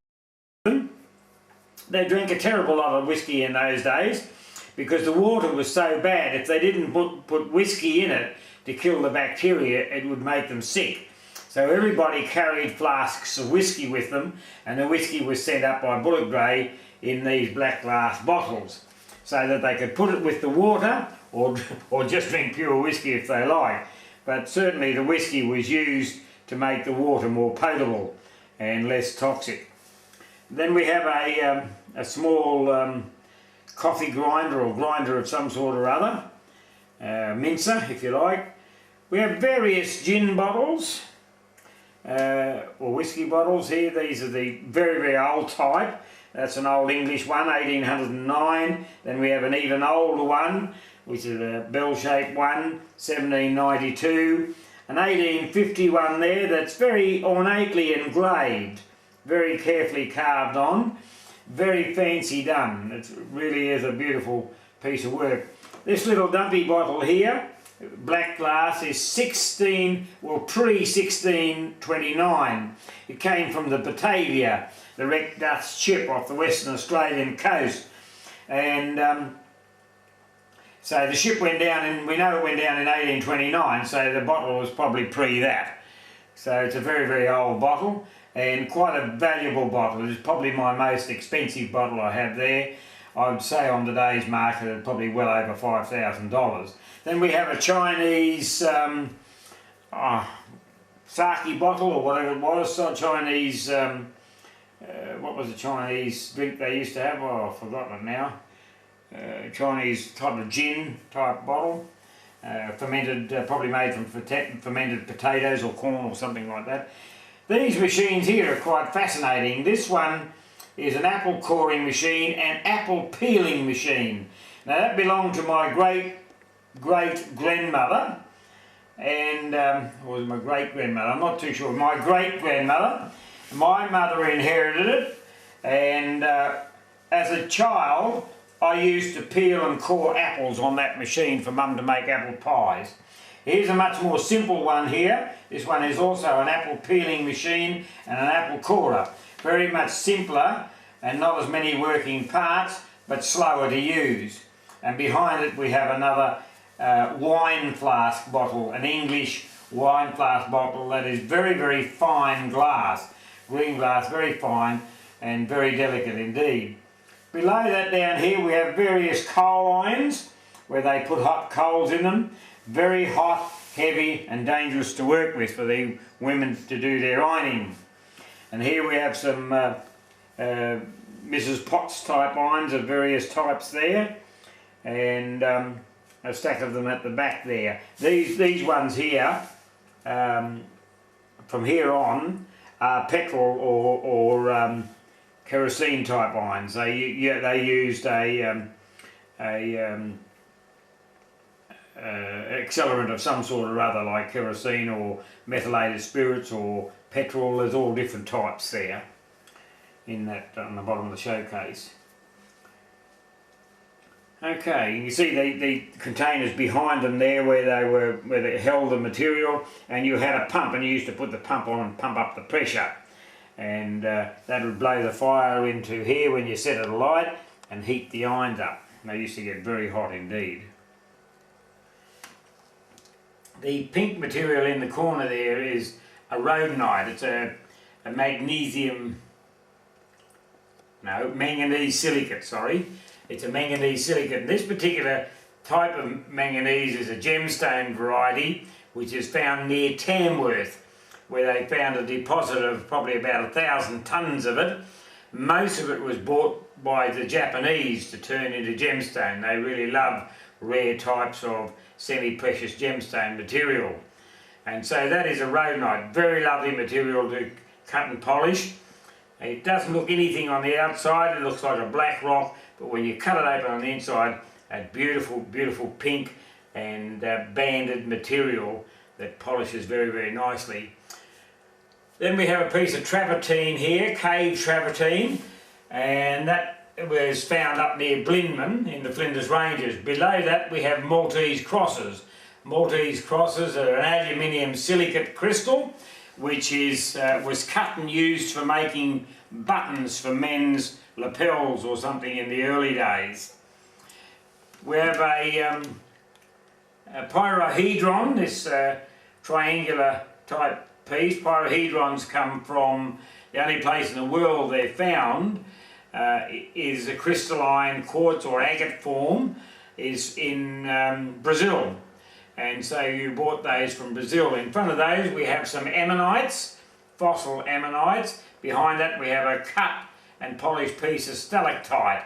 them. They drank a terrible lot of whiskey in those days because the water was so bad. If they didn't put whiskey in it to kill the bacteria, it would make them sick. So everybody carried flasks of whiskey with them, and the whiskey was sent up by bullock dray in these black glass bottles so that they could put it with the water or just drink pure whiskey if they like. But certainly the whiskey was used to make the water more potable and less toxic. Then we have a small coffee grinder or grinder of some sort or other, mincer if you like. We have various gin bottles or whiskey bottles here. These are the very, very old type. That's an old English one, 1809. Then we have an even older one, which is a bell-shaped one, 1792. An 1851 there that's very ornately engraved, very carefully carved on, very fancy done. It really is a beautiful piece of work. This little dumpy bottle here, black glass, is pre-1629. It came from the Batavia, the wrecked Dutch ship off the Western Australian coast. And so the ship went down, and we know it went down in 1829, so the bottle was probably pre that. So it's a very, very old bottle, and quite a valuable bottle. It's probably my most expensive bottle I have there. I'd say on today's market it's probably well over $5,000. Then we have a Chinese sake bottle, or whatever it was, so Chinese what was the Chinese drink they used to have? Oh, I've forgotten it now. Chinese type of gin type bottle, fermented, probably made from fermented potatoes or corn or something like that. These machines here are quite fascinating. This one is an apple coring machine and apple peeling machine. Now that belonged to my great-grandmother, and or was it my great-grandmother? I'm not too sure. My great-grandmother. My mother inherited it, and as a child I used to peel and core apples on that machine for Mum to make apple pies. Here's a much more simple one here. This one is also an apple peeling machine and an apple corer. Very much simpler and not as many working parts, but slower to use. And behind it we have another wine flask bottle, an English wine flask bottle that is very, very fine glass. Green glass, very fine and very delicate indeed. Below that down here we have various coal irons where they put hot coals in them. Very hot, heavy and dangerous to work with for the women to do their ironing. And here we have some Mrs. Potts type irons of various types there, and a stack of them at the back there. These ones here, from here on, are petrol or kerosene type irons. They used a accelerant of some sort or other, like kerosene or methylated spirits or petrol. There's all different types there in that on the bottom of the showcase. Okay, you can see the containers behind them there where they held the material, and you had a pump, and you used to put the pump on and pump up the pressure, and that would blow the fire into here when you set it alight and heat the irons up. They used to get very hot indeed. The pink material in the corner there is a rhodonite. It's a manganese silicate, sorry. It's a manganese silicate. And this particular type of manganese is a gemstone variety which is found near Tamworth, where they found a deposit of probably about 1,000 tonnes of it. Most of it was bought by the Japanese to turn into gemstone. They really love rare types of semi-precious gemstone material. And so that is a rhodonite, very lovely material to cut and polish. It doesn't look anything on the outside, it looks like a black rock, but when you cut it open on the inside, a beautiful, beautiful pink and banded material that polishes very, very nicely. Then we have a piece of travertine here, cave travertine, and that was found up near Blinman in the Flinders Ranges. Below that we have Maltese crosses. Maltese crosses are an aluminium silicate crystal which was cut and used for making buttons for men's lapels or something in the early days. We have a pyrohedron, this triangular type piece. Pyrohedrons come from, the only place in the world they're found is a crystalline quartz or agate form is in Brazil, and so you bought those from Brazil. In front of those we have some ammonites, fossil ammonites. Behind that we have a cut and polished piece of stalactite.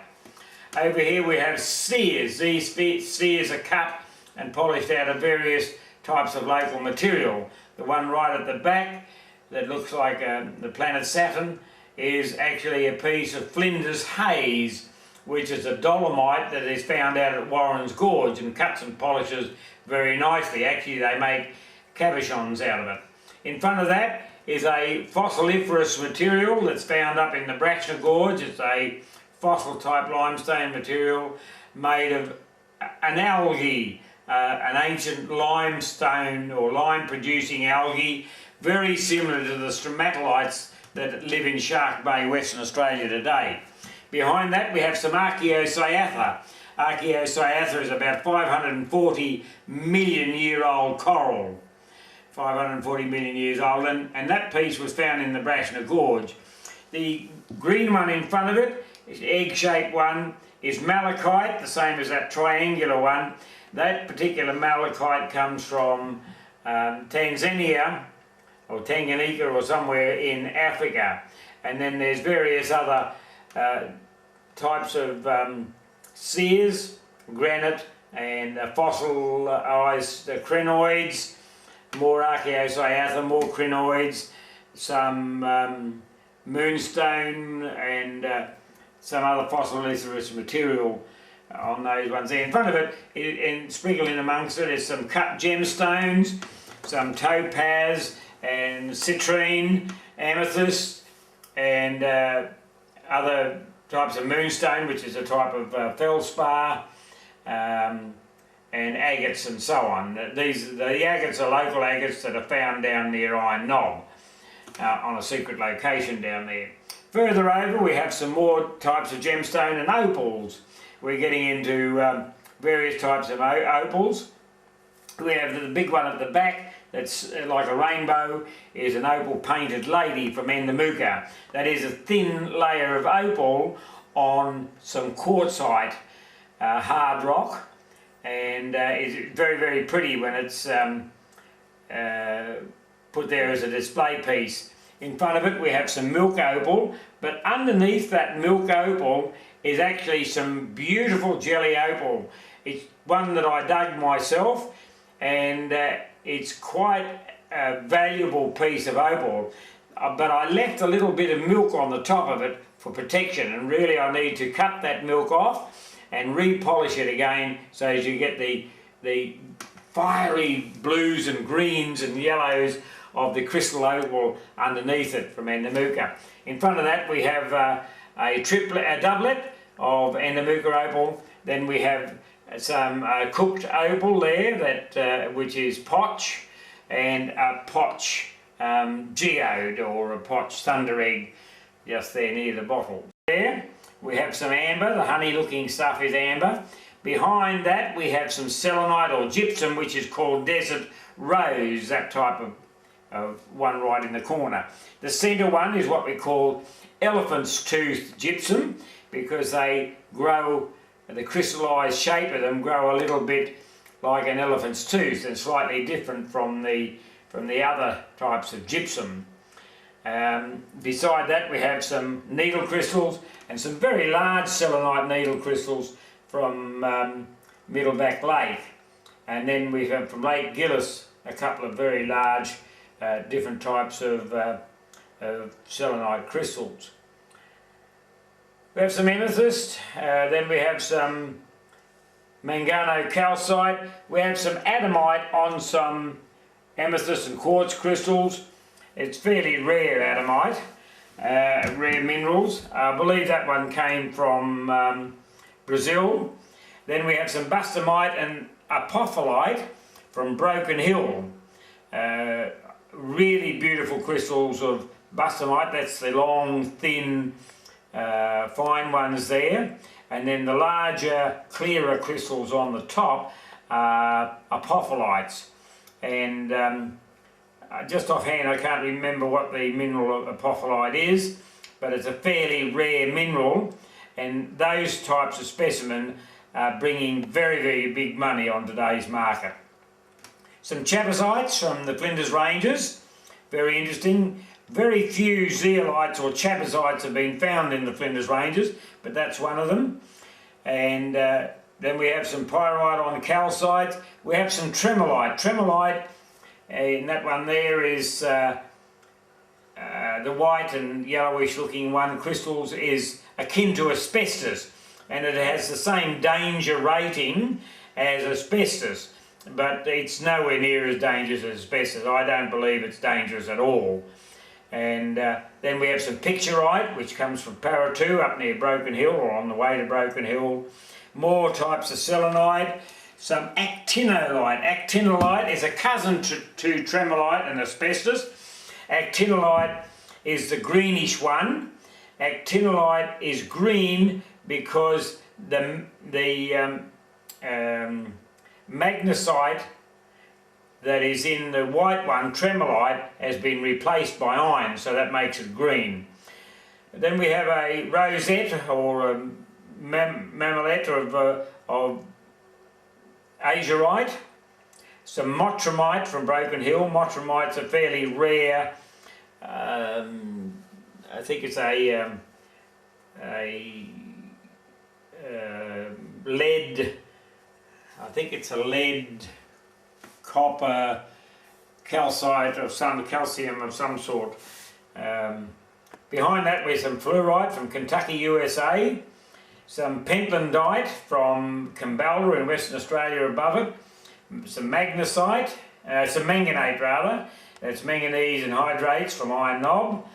Over here we have spheres. These spheres are cut and polished out of various types of local material. The one right at the back that looks like the planet Saturn is actually a piece of Flinders haze, which is a dolomite that is found out at Warren's Gorge and cuts and polishes very nicely. Actually they make cabochons out of it. In front of that is a fossiliferous material that's found up in the Brashner Gorge. It's a fossil type limestone material made of an algae, an ancient limestone or lime producing algae, very similar to the stromatolites that live in Shark Bay, Western Australia today. Behind that we have some Archaeocyathra. Archaeocyathra is about 540 million year old coral. 540 million years old, and that piece was found in the Brashner Gorge. The green one in front of it, this egg-shaped one, is malachite, the same as that triangular one. That particular malachite comes from Tanzania or Tanganyika or somewhere in Africa, and then there's various other types of sears, granite, and fossilised crinoids, more archaeocyathum, more crinoids, some moonstone, and some other fossiliferous material on those ones there. In front of it, and sprinkled in amongst it, is some cut gemstones, some topaz and citrine, amethyst, and other types of moonstone, which is a type of feldspar, and agates and so on. The agates are local agates that are found down near Iron Knob on a secret location down there. Further over we have some more types of gemstone and opals. We're getting into various types of opals. We have the big one at the back that's like a rainbow, is an opal painted lady from Endamuka. That is a thin layer of opal on some quartzite hard rock, and is very, very pretty when it's put there as a display piece. In front of it we have some milk opal, but underneath that milk opal is actually some beautiful jelly opal. It's one that I dug myself, and it's quite a valuable piece of opal, but I left a little bit of milk on the top of it for protection, and really I need to cut that milk off and repolish it again so as you get the fiery blues and greens and yellows of the crystal opal underneath it from Endamuka. In front of that we have a doublet of Endamuka opal. Then we have some cooked opal there, that which is potch, and a potch geode, or a potch thunder egg, just there near the bottle. There we have some amber. The honey looking stuff is amber. Behind that we have some selenite or gypsum, which is called desert rose, that type of one right in the corner. The centre one is what we call elephant's tooth gypsum, because they grow, the crystallised shape of them grow a little bit like an elephant's tooth, and slightly different from the other types of gypsum. Beside that we have some needle crystals and some very large selenite needle crystals from Middleback Lake, and then we have from Lake Gillis a couple of very large different types of selenite crystals. We have some amethyst, then we have some mangano calcite, we have some adamite on some amethyst and quartz crystals. It's fairly rare adamite, rare minerals. I believe that one came from Brazil. Then we have some bustamite and apophyllite from Broken Hill. Really beautiful crystals of bustamite. That's the long, thin, fine ones there, and then the larger, clearer crystals on the top are apophyllites. And just offhand I can't remember what the mineral of apophyllite is, but it's a fairly rare mineral, and those types of specimen are bringing very, very big money on today's market. Some chapazites from the Flinders Ranges, very interesting. Very few zeolites or chapazites have been found in the Flinders Ranges, but that's one of them. And then we have some pyrite on calcite. We have some tremolite. Tremolite, and that one there is the white and yellowish looking one, crystals, is akin to asbestos, and it has the same danger rating as asbestos, but it's nowhere near as dangerous as asbestos. I don't believe it's dangerous at all. And then we have some picturite, which comes from Paratu up near Broken Hill, or on the way to Broken Hill. More types of selenite. Some actinolite. Actinolite is a cousin to tremolite and asbestos. Actinolite is the greenish one. Actinolite is green because the magnesite that is in the white one, tremolite, has been replaced by iron, so that makes it green. Then we have a rosette, or a mammalette of azurite, some mottramite from Broken Hill. Mottramite's a fairly rare I think it's a lead, I think it's a lead, copper, calcite of some, calcium of some sort. Behind that, we have some fluorite from Kentucky, USA, some pentlandite from Cobalt in Western Australia above it, some magnesite, some manganate rather, that's manganese and hydrates from Iron Knob,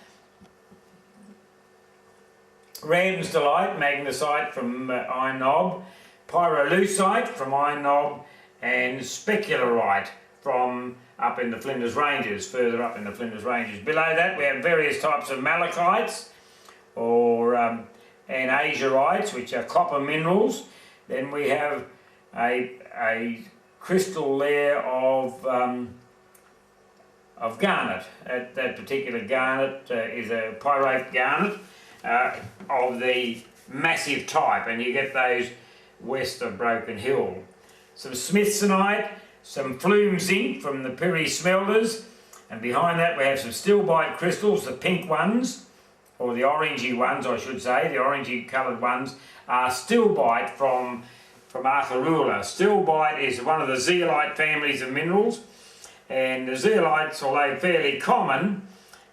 ramsdolite, magnesite from Iron Knob, pyrolusite from Iron Knob, and specularite from up in the Flinders Ranges, further up in the Flinders Ranges. Below that we have various types of malachites or and azurites, which are copper minerals. Then we have a crystal there of garnet. That particular garnet is a pyrite garnet of the massive type, and you get those west of Broken Hill. Some smithsonite, some flume zinc from the Pirrie smelters, and behind that we have some stilbite crystals, the pink ones, or the orangey ones I should say, the orangey coloured ones are stilbite from Arkaroola. Stilbite is one of the zeolite families of minerals, and the zeolites, although fairly common,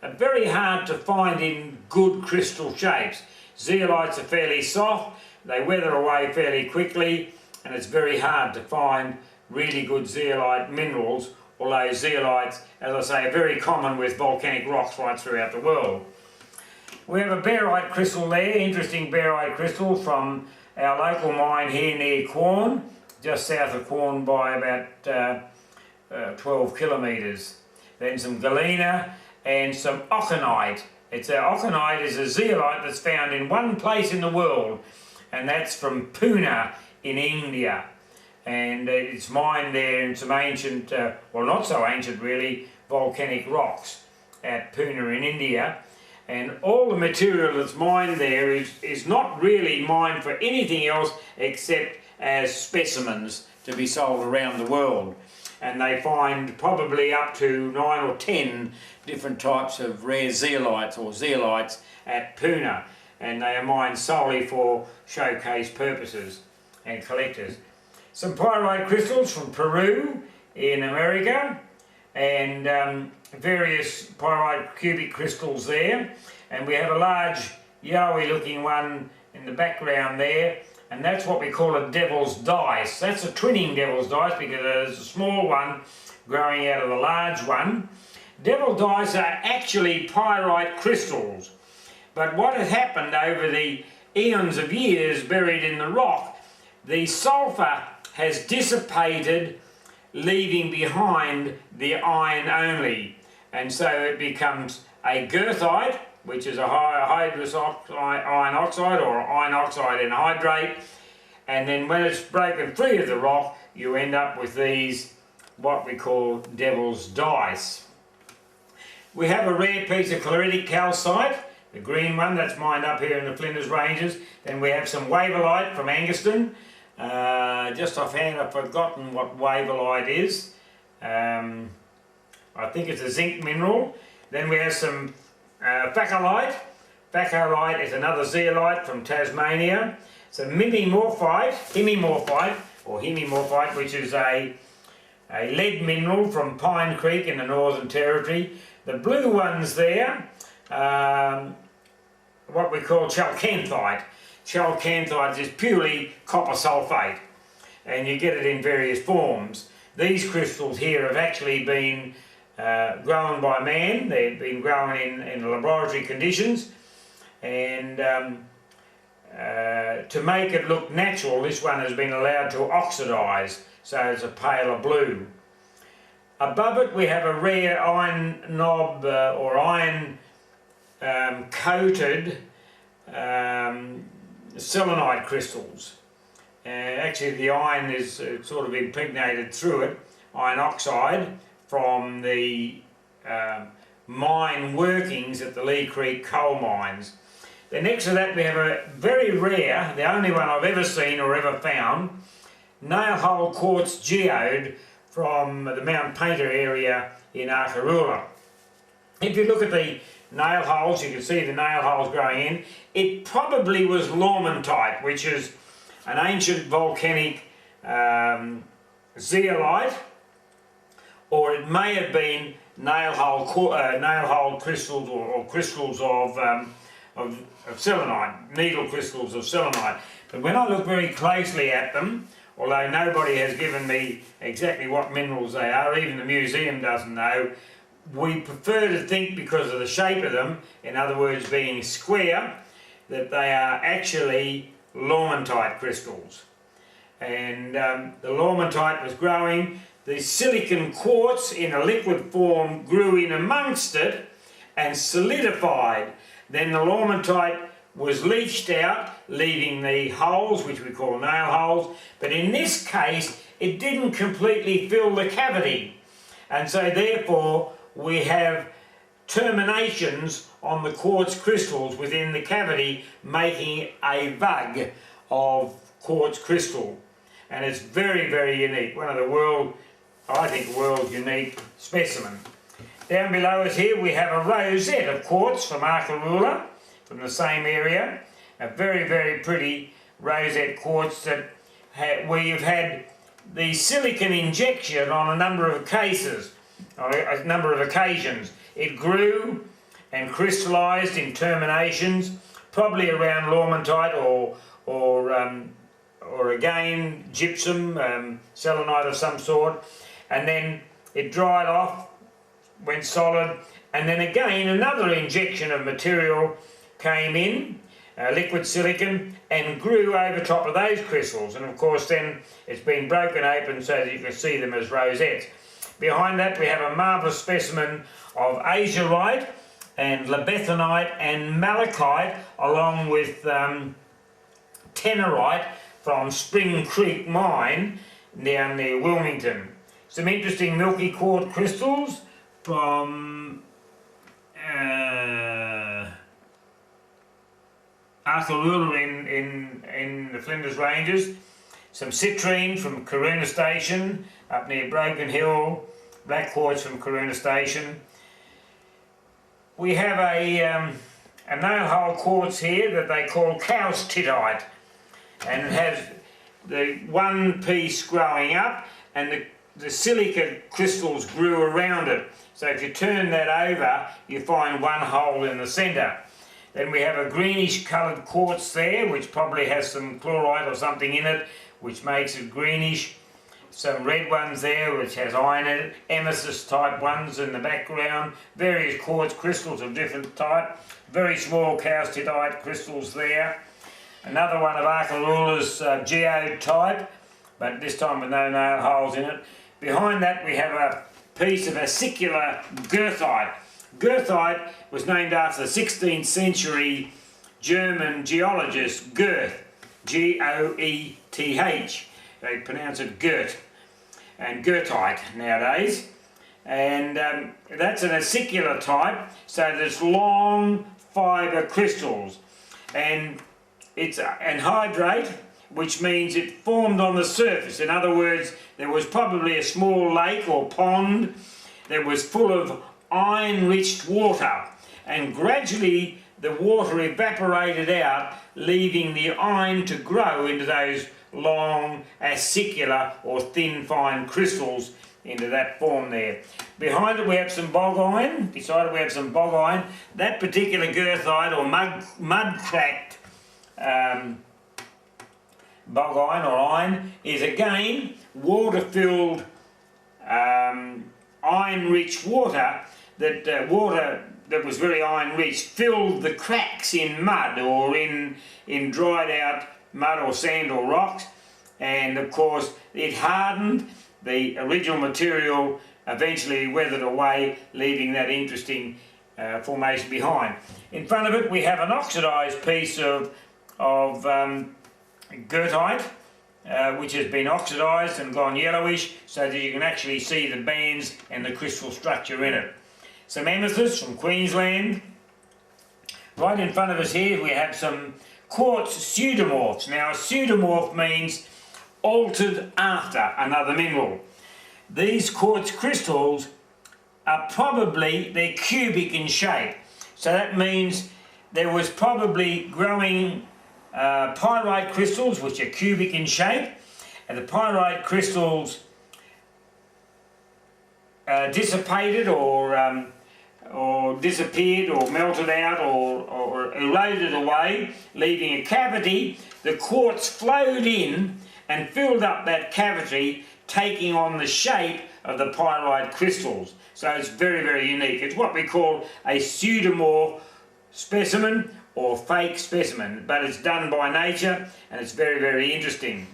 are very hard to find in good crystal shapes. Zeolites are fairly soft, they weather away fairly quickly, and it's very hard to find really good zeolite minerals, although zeolites, as I say, are very common with volcanic rocks right throughout the world. We have a barite crystal there, interesting barite crystal from our local mine here near Quorn, just south of Quorn by about 12 kilometres. Then some galena and some oconite. Oconite is a zeolite that's found in one place in the world, and that's from Pune in India. And it's mined there in some ancient, well not so ancient really, volcanic rocks at Pune in India. And all the material that's mined there is not really mined for anything else except as specimens to be sold around the world. And they find probably up to 9 or 10 different types of rare zeolites or zeolites at Pune, and they are mined solely for showcase purposes and collectors. Some pyrite crystals from Peru in America, and various pyrite cubic crystals there, and we have a large yellowy looking one in the background there, and that's what we call a devil's dice. That's a twinning devil's dice because there's a small one growing out of the large one. Devil dice are actually pyrite crystals, but what has happened over the eons of years buried in the rock, the sulphur has dissipated, leaving behind the iron only, and so it becomes a Girthite, which is a hydrous iron oxide or iron oxide and hydrate, and then when it's broken free of the rock you end up with these what we call devil's dice. We have a rare piece of chloritic calcite, the green one that's mined up here in the Flinders Ranges. Then we have some waverlite from Angaston. Just offhand I've forgotten what waverlite is. I think it's a zinc mineral. Then we have some phacholite. Phacholite is another zeolite from Tasmania. Some hemimorphite, which is a lead mineral from Pine Creek in the Northern Territory. The blue ones there, what we call chalcanthite. Chalcanthite is purely copper sulphate, and you get it in various forms. These crystals here have actually been grown by man. They've been grown in laboratory conditions, and to make it look natural, this one has been allowed to oxidise, so it's a paler blue. Above it we have a rare iron knob or iron coated selenite crystals. Actually the iron is sort of impregnated through it, iron oxide, from the mine workings at the Lee Creek coal mines. Then next to that we have a very rare, the only one I've ever seen or ever found, nail hole quartz geode from the Mount Painter area in Arkaroola. If you look at the nail holes, you can see the nail holes growing in. It probably was Lamontite, which is an ancient volcanic zeolite, or it may have been nail hole crystals or crystals of selenite, needle crystals of selenite. But when I look very closely at them, although nobody has given me exactly what minerals they are, even the museum doesn't know, we prefer to think, because of the shape of them, in other words being square, that they are actually Lamontite crystals. And the Lamontite was growing. The silicon quartz in a liquid form grew in amongst it and solidified. Then the Lamontite was leached out, leaving the holes, which we call nail holes, but in this case it didn't completely fill the cavity, and so therefore we have terminations on the quartz crystals within the cavity, making a vug of quartz crystal. And it's very, very unique. One of the world unique specimen. Down below us here we have a rosette of quartz from Arkaroola, from the same area. A very, very pretty rosette quartz that where you've had the silicon injection on a number of cases, or a number of occasions. It grew and crystallised in terminations, probably around Lamontite or again gypsum selenite of some sort, and then it dried off, went solid, and then again another injection of material came in, liquid silicon, and grew over top of those crystals, and of course then it's been broken open so that you can see them as rosettes. Behind that we have a marvellous specimen of azurite and labethonite and malachite, along with tenorite from Spring Creek Mine down near Wilmington. Some interesting milky quartz crystals from Arkaroola in the Flinders Ranges. Some citrine from Karuna Station up near Broken Hill. Black quartz from Karuna Station. We have a nail hole quartz here that they call caustitite, and it has the one piece growing up, and the silica crystals grew around it. So if you turn that over, you find one hole in the centre. Then we have a greenish coloured quartz there, which probably has some chlorite or something in it, which makes it greenish. Some red ones there, which has iron in it. Amethyst type ones in the background. Various quartz crystals of different type. Very small caustitite crystals there. Another one of Arkaroola's geode type, but this time with no nail holes in it. Behind that we have a piece of acicular Girthite. Girthite was named after the 16th century German geologist Goethe, G-O-E-T-H. They pronounce it Goethe, and Girthite nowadays. And that's an acicular type, so there's long fibre crystals. And it's anhydrate, which means it formed on the surface. In other words, there was probably a small lake or pond that was full of iron-rich water, and gradually the water evaporated out, leaving the iron to grow into those long acicular or thin fine crystals into that form there. Behind it we have some bog iron. Beside it we have some bog iron. That particular Girthite or mud cracked bog iron or iron is again water-filled iron-rich water that was very iron-rich filled the cracks in mud or in dried out mud or sand or rocks, and of course it hardened. The original material eventually weathered away, leaving that interesting formation behind. In front of it we have an oxidised piece of Girthite, which has been oxidised and gone yellowish, so that you can actually see the bands and the crystal structure in it. Some amethyst from Queensland. Right in front of us here we have some Quartz Pseudomorphs. Now a pseudomorph means altered after another mineral. These quartz crystals are probably, they're cubic in shape. So that means there was probably growing pyrite crystals, which are cubic in shape, and the pyrite crystals dissipated or disappeared or melted out or eroded away, leaving a cavity. The quartz flowed in and filled up that cavity, taking on the shape of the pyrite crystals. So it's very, very unique. It's what we call a pseudomorph specimen or fake specimen, but it's done by nature and it's very, very interesting.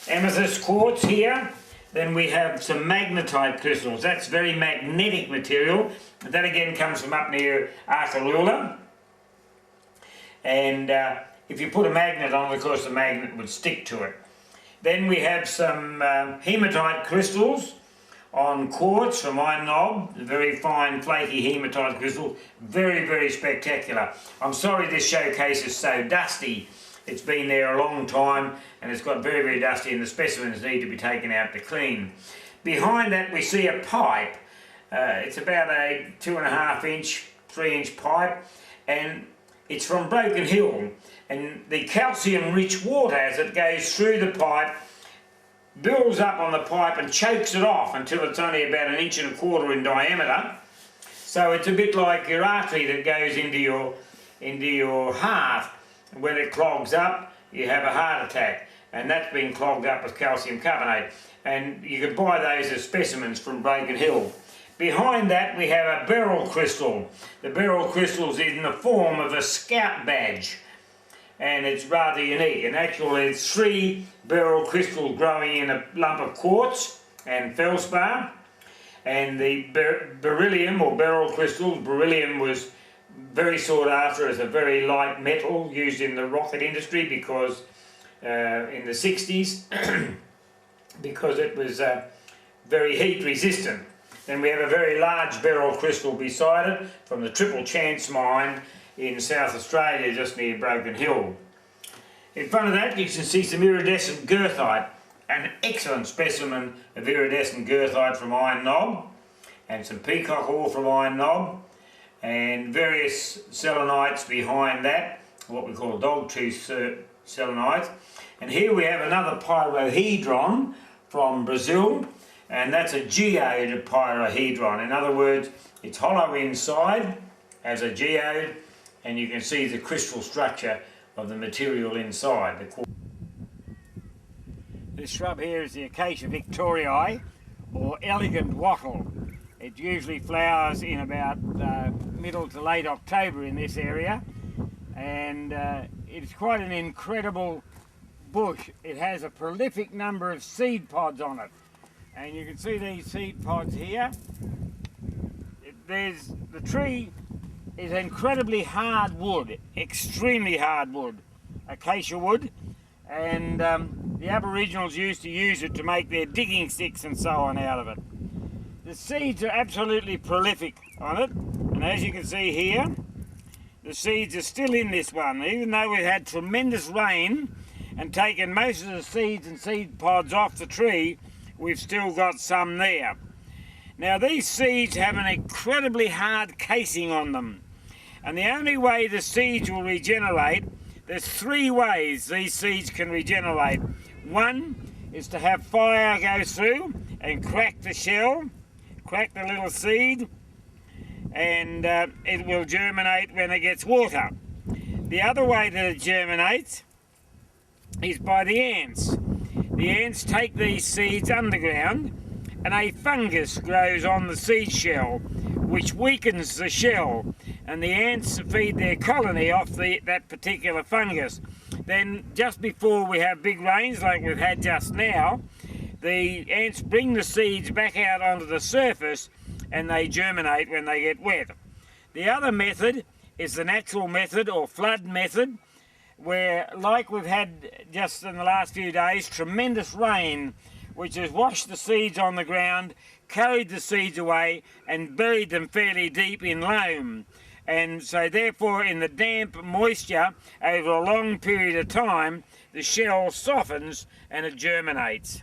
Amethyst quartz here. Then we have some magnetite crystals. That's very magnetic material. That again comes from up near Arkalula. And if you put a magnet on it, of course the magnet would stick to it. Then we have some hematite crystals on quartz from Iron Knob. Very fine flaky hematite crystal. Very, very spectacular. I'm sorry this showcase is so dusty. It's been there a long time and it's got very, very dusty and the specimens need to be taken out to clean. Behind that we see a pipe. It's about a 2.5 inch, 3 inch pipe, and it's from Broken Hill, and the calcium rich water as it goes through the pipe builds up on the pipe and chokes it off until it's only about 1.25 inches in diameter. So it's a bit like your artery that goes into your heart. When it clogs up, you have a heart attack, and that's been clogged up with calcium carbonate. And you can buy those as specimens from Broken Hill. Behind that we have a beryl crystal. The beryl crystal is in the form of a scout badge, and it's rather unique. And actually it's 3 beryl crystals growing in a lump of quartz and feldspar. And the beryllium or beryl crystals, beryllium was very sought after as a very light metal used in the rocket industry because in the 60s because it was very heat resistant. Then we have a very large beryl crystal beside it from the Triple Chance mine in South Australia just near Broken Hill. In front of that you can see some iridescent Girthite, an excellent specimen of iridescent Girthite from Iron Knob, and some peacock ore from Iron Knob, and various selenites behind that, what we call dogtooth selenite. And here we have another pyrohedron from Brazil, and that's a geode pyrohedron. In other words, it's hollow inside as a geode, and you can see the crystal structure of the material inside. This shrub here is the Acacia victoriae, or elegant wattle. It usually flowers in about middle to late October in this area, and it's quite an incredible bush. It has a prolific number of seed pods on it, and you can see these seed pods here. The tree is incredibly hard wood, extremely hard wood, acacia wood, and the Aboriginals used to use it to make their digging sticks and so on out of it. The seeds are absolutely prolific on it, and as you can see here, the seeds are still in this one. Even though we've had tremendous rain and taken most of the seeds and seed pods off the tree, we've still got some there. Now these seeds have an incredibly hard casing on them, and the only way the seeds will regenerate, there's 3 ways these seeds can regenerate. One is to have fire go through and crack the shell, crack the little seed, and it will germinate when it gets water. The other way that it germinates is by the ants. The ants take these seeds underground, and a fungus grows on the seed shell, which weakens the shell, and the ants feed their colony off that particular fungus. Then just before we have big rains like we've had just now, the ants bring the seeds back out onto the surface and they germinate when they get wet. The other method is the natural method or flood method, where, like we've had just in the last few days, tremendous rain which has washed the seeds on the ground, carried the seeds away and buried them fairly deep in loam. And so therefore in the damp moisture over a long period of time, the shell softens and it germinates.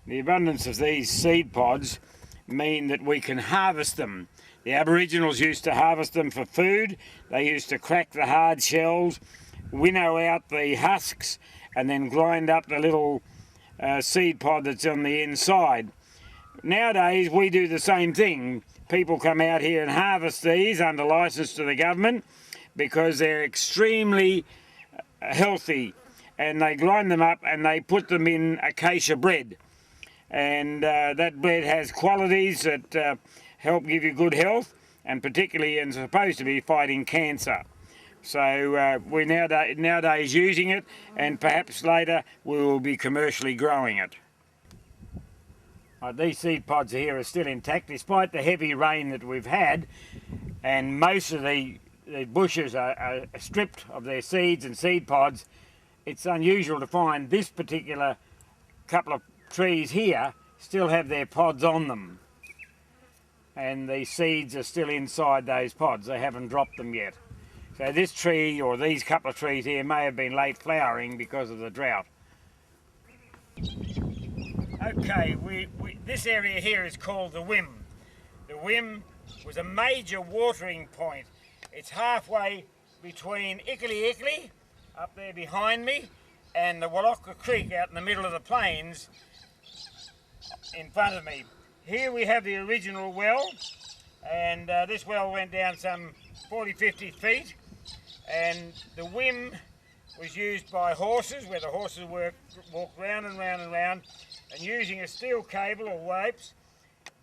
The abundance of these seed pods mean that we can harvest them. The Aboriginals used to harvest them for food. They used to crack the hard shells, winnow out the husks, and then grind up the little seed pod that's on the inside. Nowadays we do the same thing. People come out here and harvest these under licence to the government because they're extremely healthy, and they grind them up and they put them in acacia bread, and that bread has qualities that help give you good health, and particularly and supposed to be fighting cancer. So we're nowadays using it, and perhaps later we will be commercially growing it. These seed pods here are still intact despite the heavy rain that we've had, and most of the bushes are stripped of their seeds and seed pods. It's unusual to find this particular couple of trees here still have their pods on them, and the seeds are still inside those pods. They haven't dropped them yet. So this tree, or these couple of trees here, may have been late flowering because of the drought. Okay, this area here is called the Wim. The Wim was a major watering point. It's halfway between Ickly, up there behind me, and the Walaqua Creek out in the middle of the plains in front of me. Here we have the original well, and this well went down some 40-50 feet, and the Wim was used by horses, where the horses walked round and round and round, and using a steel cable or ropes,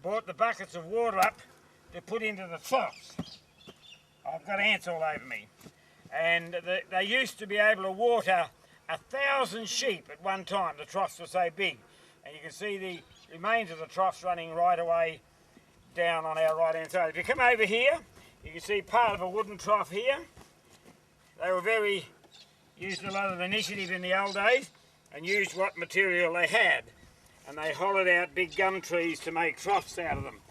brought the buckets of water up to put into the troughs. I've got ants all over me. And they used to be able to water 1,000 sheep at one time. The troughs were so big. And you can see the remains of the troughs running right away down on our right hand side. If you come over here, you can see part of a wooden trough here. They were used a lot of initiative in the old days and used what material they had. And they hollowed out big gum trees to make troughs out of them.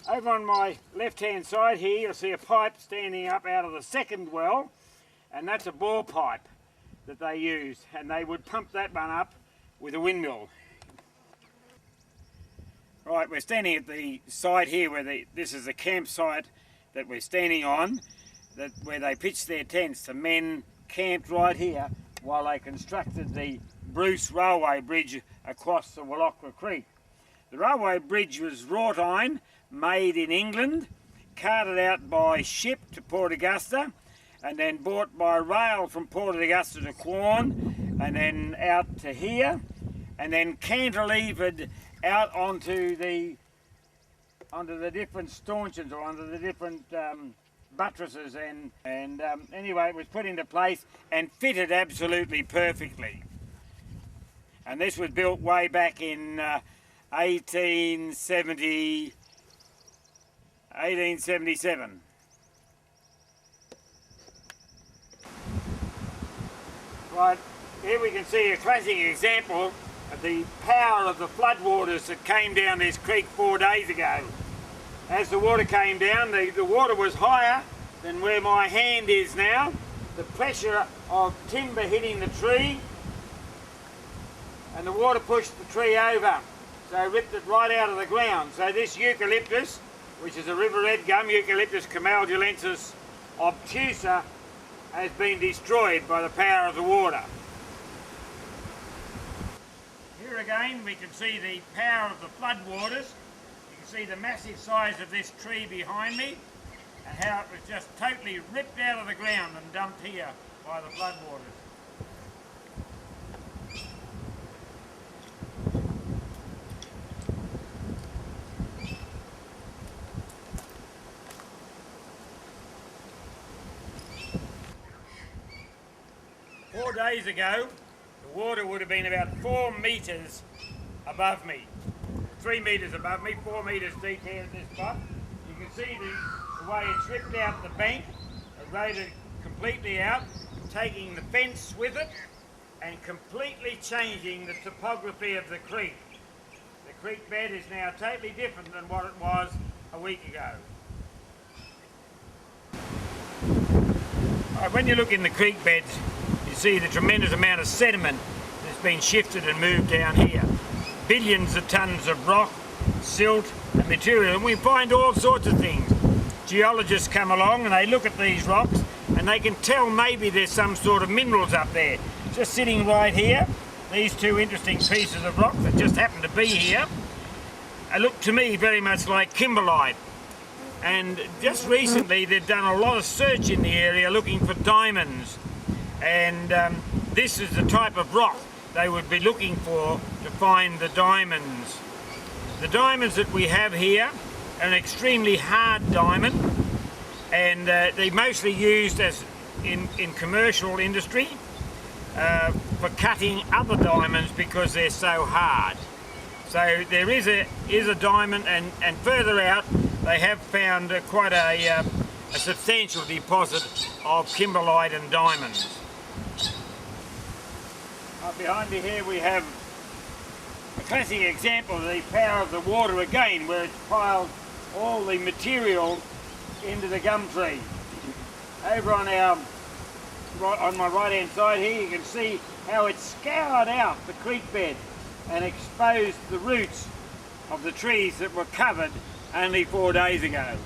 Over on my left hand side here, you'll see a pipe standing up out of the second well, and that's a bore pipe that they used, and they would pump that one up with a windmill. Right, we're standing at the site here where this is the campsite that we're standing on, where they pitched their tents. The men camped right here while they constructed the Bruce Railway Bridge across the Walaqua Creek. The railway bridge was wrought iron, made in England, carted out by ship to Port Augusta, and then brought by rail from Port Augusta to Quorn, and then out to here, and then cantilevered out onto the different stanchions, or onto the different buttresses, and anyway, it was put into place and fitted absolutely perfectly. And this was built way back in 1877. Right, here we can see a classic example of the power of the floodwaters that came down this creek 4 days ago. As the water came down, the water was higher than where my hand is now. The pressure of timber hitting the tree, and the water pushed the tree over, so ripped it right out of the ground. So this eucalyptus, which is a river red gum, Eucalyptus camaldulensis obtusa, has been destroyed by the power of the water. Here again we can see the power of the floodwaters. You can see the massive size of this tree behind me, and how it was just totally ripped out of the ground and dumped here by the floodwaters. 4 days ago, the water would have been about 4 metres above me. 3 metres above me, 4 metres deep here at this spot. You can see the way it's ripped out the bank, eroded completely out, taking the fence with it, and completely changing the topography of the creek. The creek bed is now totally different than what it was a week ago. Right, when you look in the creek beds, you see the tremendous amount of sediment that's been shifted and moved down here. Billions of tonnes of rock silt and material, and we find all sorts of things. Geologists come along and they look at these rocks and they can tell maybe there's some sort of minerals up there. Just sitting right here, these two interesting pieces of rock that just happen to be here, look to me very much like kimberlite. And just recently they've done a lot of search in the area looking for diamonds, and this is the type of rock they would be looking for to find the diamonds. The diamonds that we have here are an extremely hard diamond, and they're mostly used as in commercial industry for cutting other diamonds because they're so hard. So there is a diamond, and further out they have found quite a substantial deposit of kimberlite and diamonds. Behind me here we have a classic example of the power of the water again, where it's piled all the material into the gum tree. Over on my right hand side here you can see how it scoured out the creek bed and exposed the roots of the trees that were covered only 4 days ago.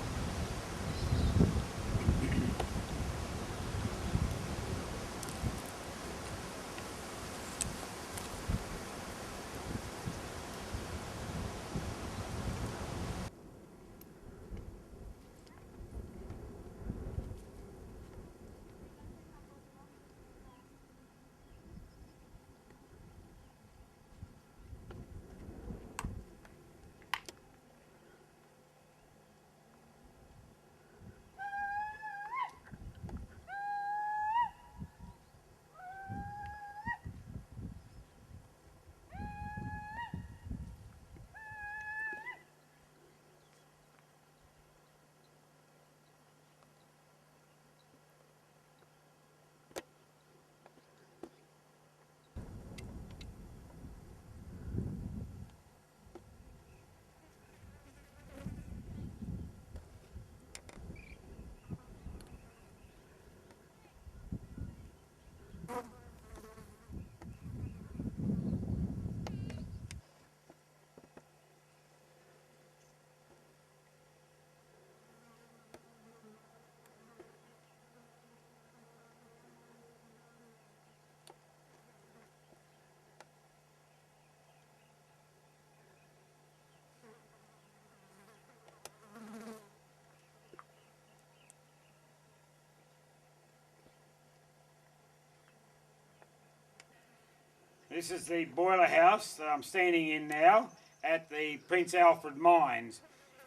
This is the boiler house that I'm standing in now at the Prince Alfred mines.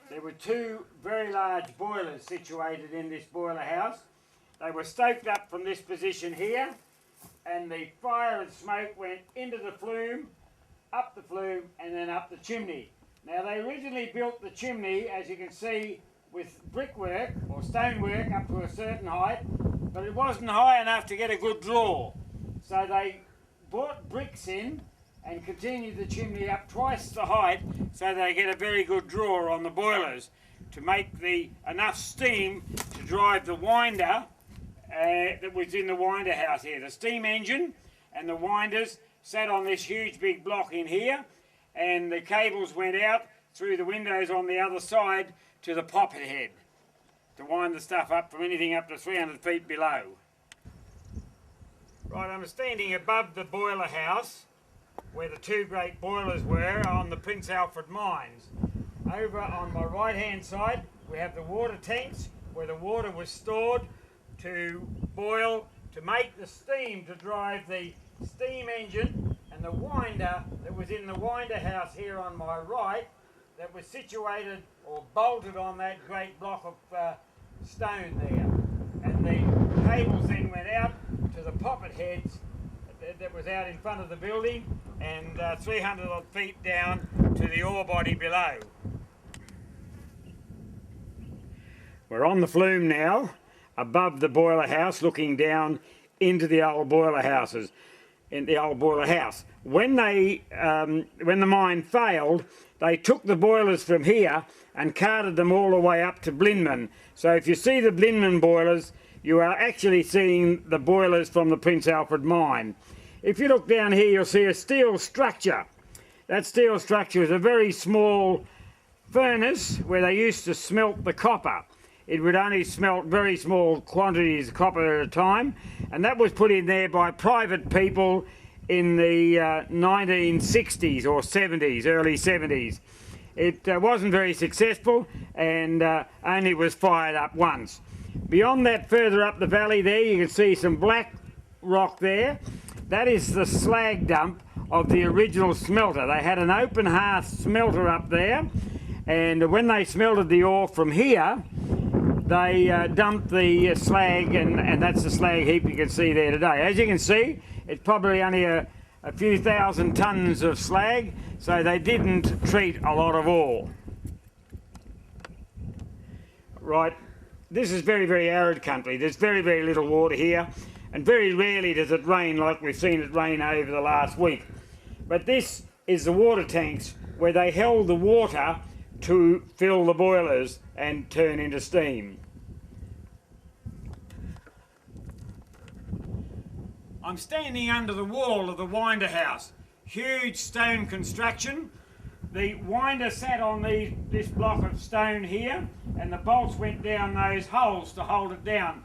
There were two very large boilers situated in this boiler house. They were stoked up from this position here, and the fire and smoke went into the flume, up the flume, and then up the chimney. Now they originally built the chimney, as you can see, with brickwork or stonework up to a certain height, but it wasn't high enough to get a good draw. So they brought bricks in and continued the chimney up twice the height so they get a very good draw on the boilers to make enough steam to drive the winder that was in the winder house here. The steam engine and the winders sat on this huge big block in here, and the cables went out through the windows on the other side to the poppet head to wind the stuff up from anything up to 300 feet below. Right, I'm standing above the boiler house where the two great boilers were on the Prince Alfred mines. Over on my right hand side we have the water tanks where the water was stored to boil, to make the steam to drive the steam engine, and the winder that was in the winder house here on my right that was situated or bolted on that great block of stone there. And the cables then went out to the poppet heads that was out in front of the building, and 300 odd feet down to the ore body below. We're on the flume now, above the boiler house, looking down into the old boiler houses, in the old boiler house. When the mine failed, they took the boilers from here and carted them all the way up to Blinman. So if you see the Blinman boilers, you are actually seeing the boilers from the Prince Alfred mine. If you look down here, you'll see a steel structure. That steel structure is a very small furnace where they used to smelt the copper. It would only smelt very small quantities of copper at a time, and that was put in there by private people in the 1960s or 70s, early 70s. It wasn't very successful and only was fired up once. Beyond that, further up the valley there, you can see some black rock there. That is the slag dump of the original smelter. They had an open hearth smelter up there, and when they smelted the ore from here, they dumped the slag, and that's the slag heap you can see there today. As you can see, it's probably only a few thousand tons of slag, so they didn't treat a lot of ore. Right, this is very, very arid country. There's very, very little water here, and very rarely does it rain like we've seen it rain over the last week. But this is the water tanks where they held the water to fill the boilers and turn into steam. I'm standing under the wall of the winder house. Huge stone construction. The winder sat on this block of stone here, and the bolts went down those holes to hold it down.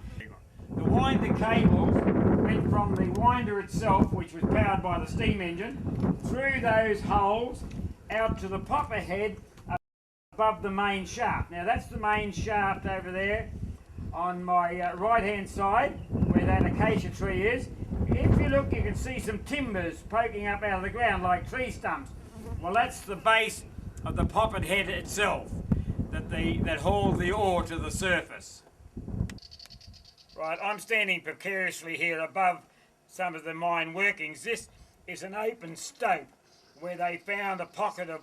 The winder cables went from the winder itself, which was powered by the steam engine, through those holes out to the popper head above the main shaft. Now that's the main shaft over there on my right hand side where that acacia tree is. If you look, you can see some timbers poking up out of the ground like tree stumps. Well, that's the base of the poppet head itself that hauled the ore to the surface. Right, I'm standing precariously here above some of the mine workings. This is an open stope where they found a pocket of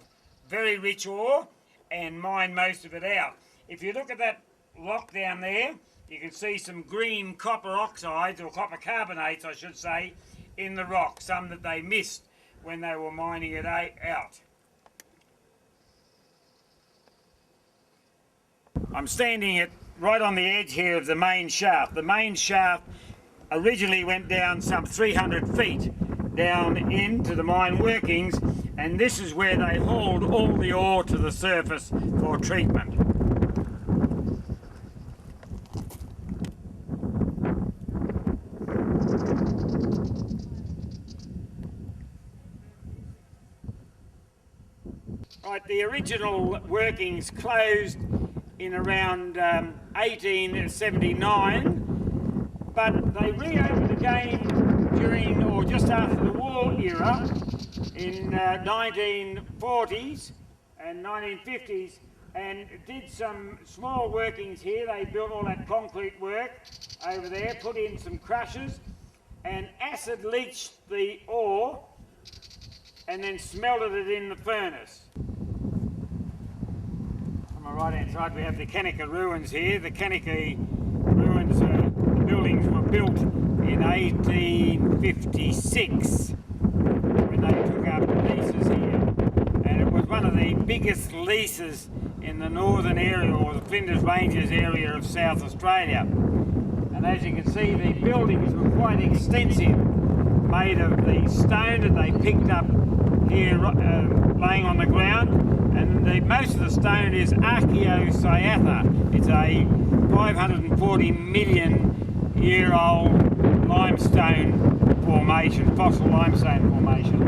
very rich ore and mined most of it out. If you look at that lock down there, you can see some green copper oxides, or copper carbonates I should say, in the rock, some that they missed when they were mining it out. I'm standing right on the edge here of the main shaft. The main shaft originally went down some 300 feet down into the mine workings, and this is where they hauled all the ore to the surface for treatment. Right, the original workings closed in around 1879, but they reopened again during or just after the war era in 1940s and 1950s, and did some small workings here. They built all that concrete work over there, put in some crushers and acid leached the ore and then smelted it in the furnace. On my right hand side we have the Kenneka Ruins here. The Kenneka Ruins, the buildings were built in 1856 when they took up leases here, and it was one of the biggest leases in the northern area, or the Flinders Ranges area of South Australia. And as you can see, the buildings were quite extensive, made of the stone that they picked up here laying on the ground, and most of the stone is archaeocyatha. It's a 540 million year old limestone formation, fossil limestone formation.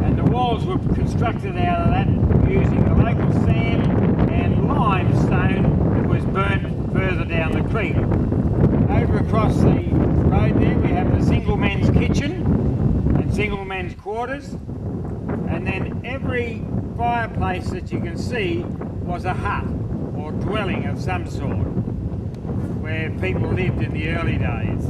And the walls were constructed out of that using the local sand and limestone that was burnt further down the creek. Over across the road there we have the single men's kitchen and single men's quarters, and then every fireplace that you can see was a hut or dwelling of some sort where people lived in the early days.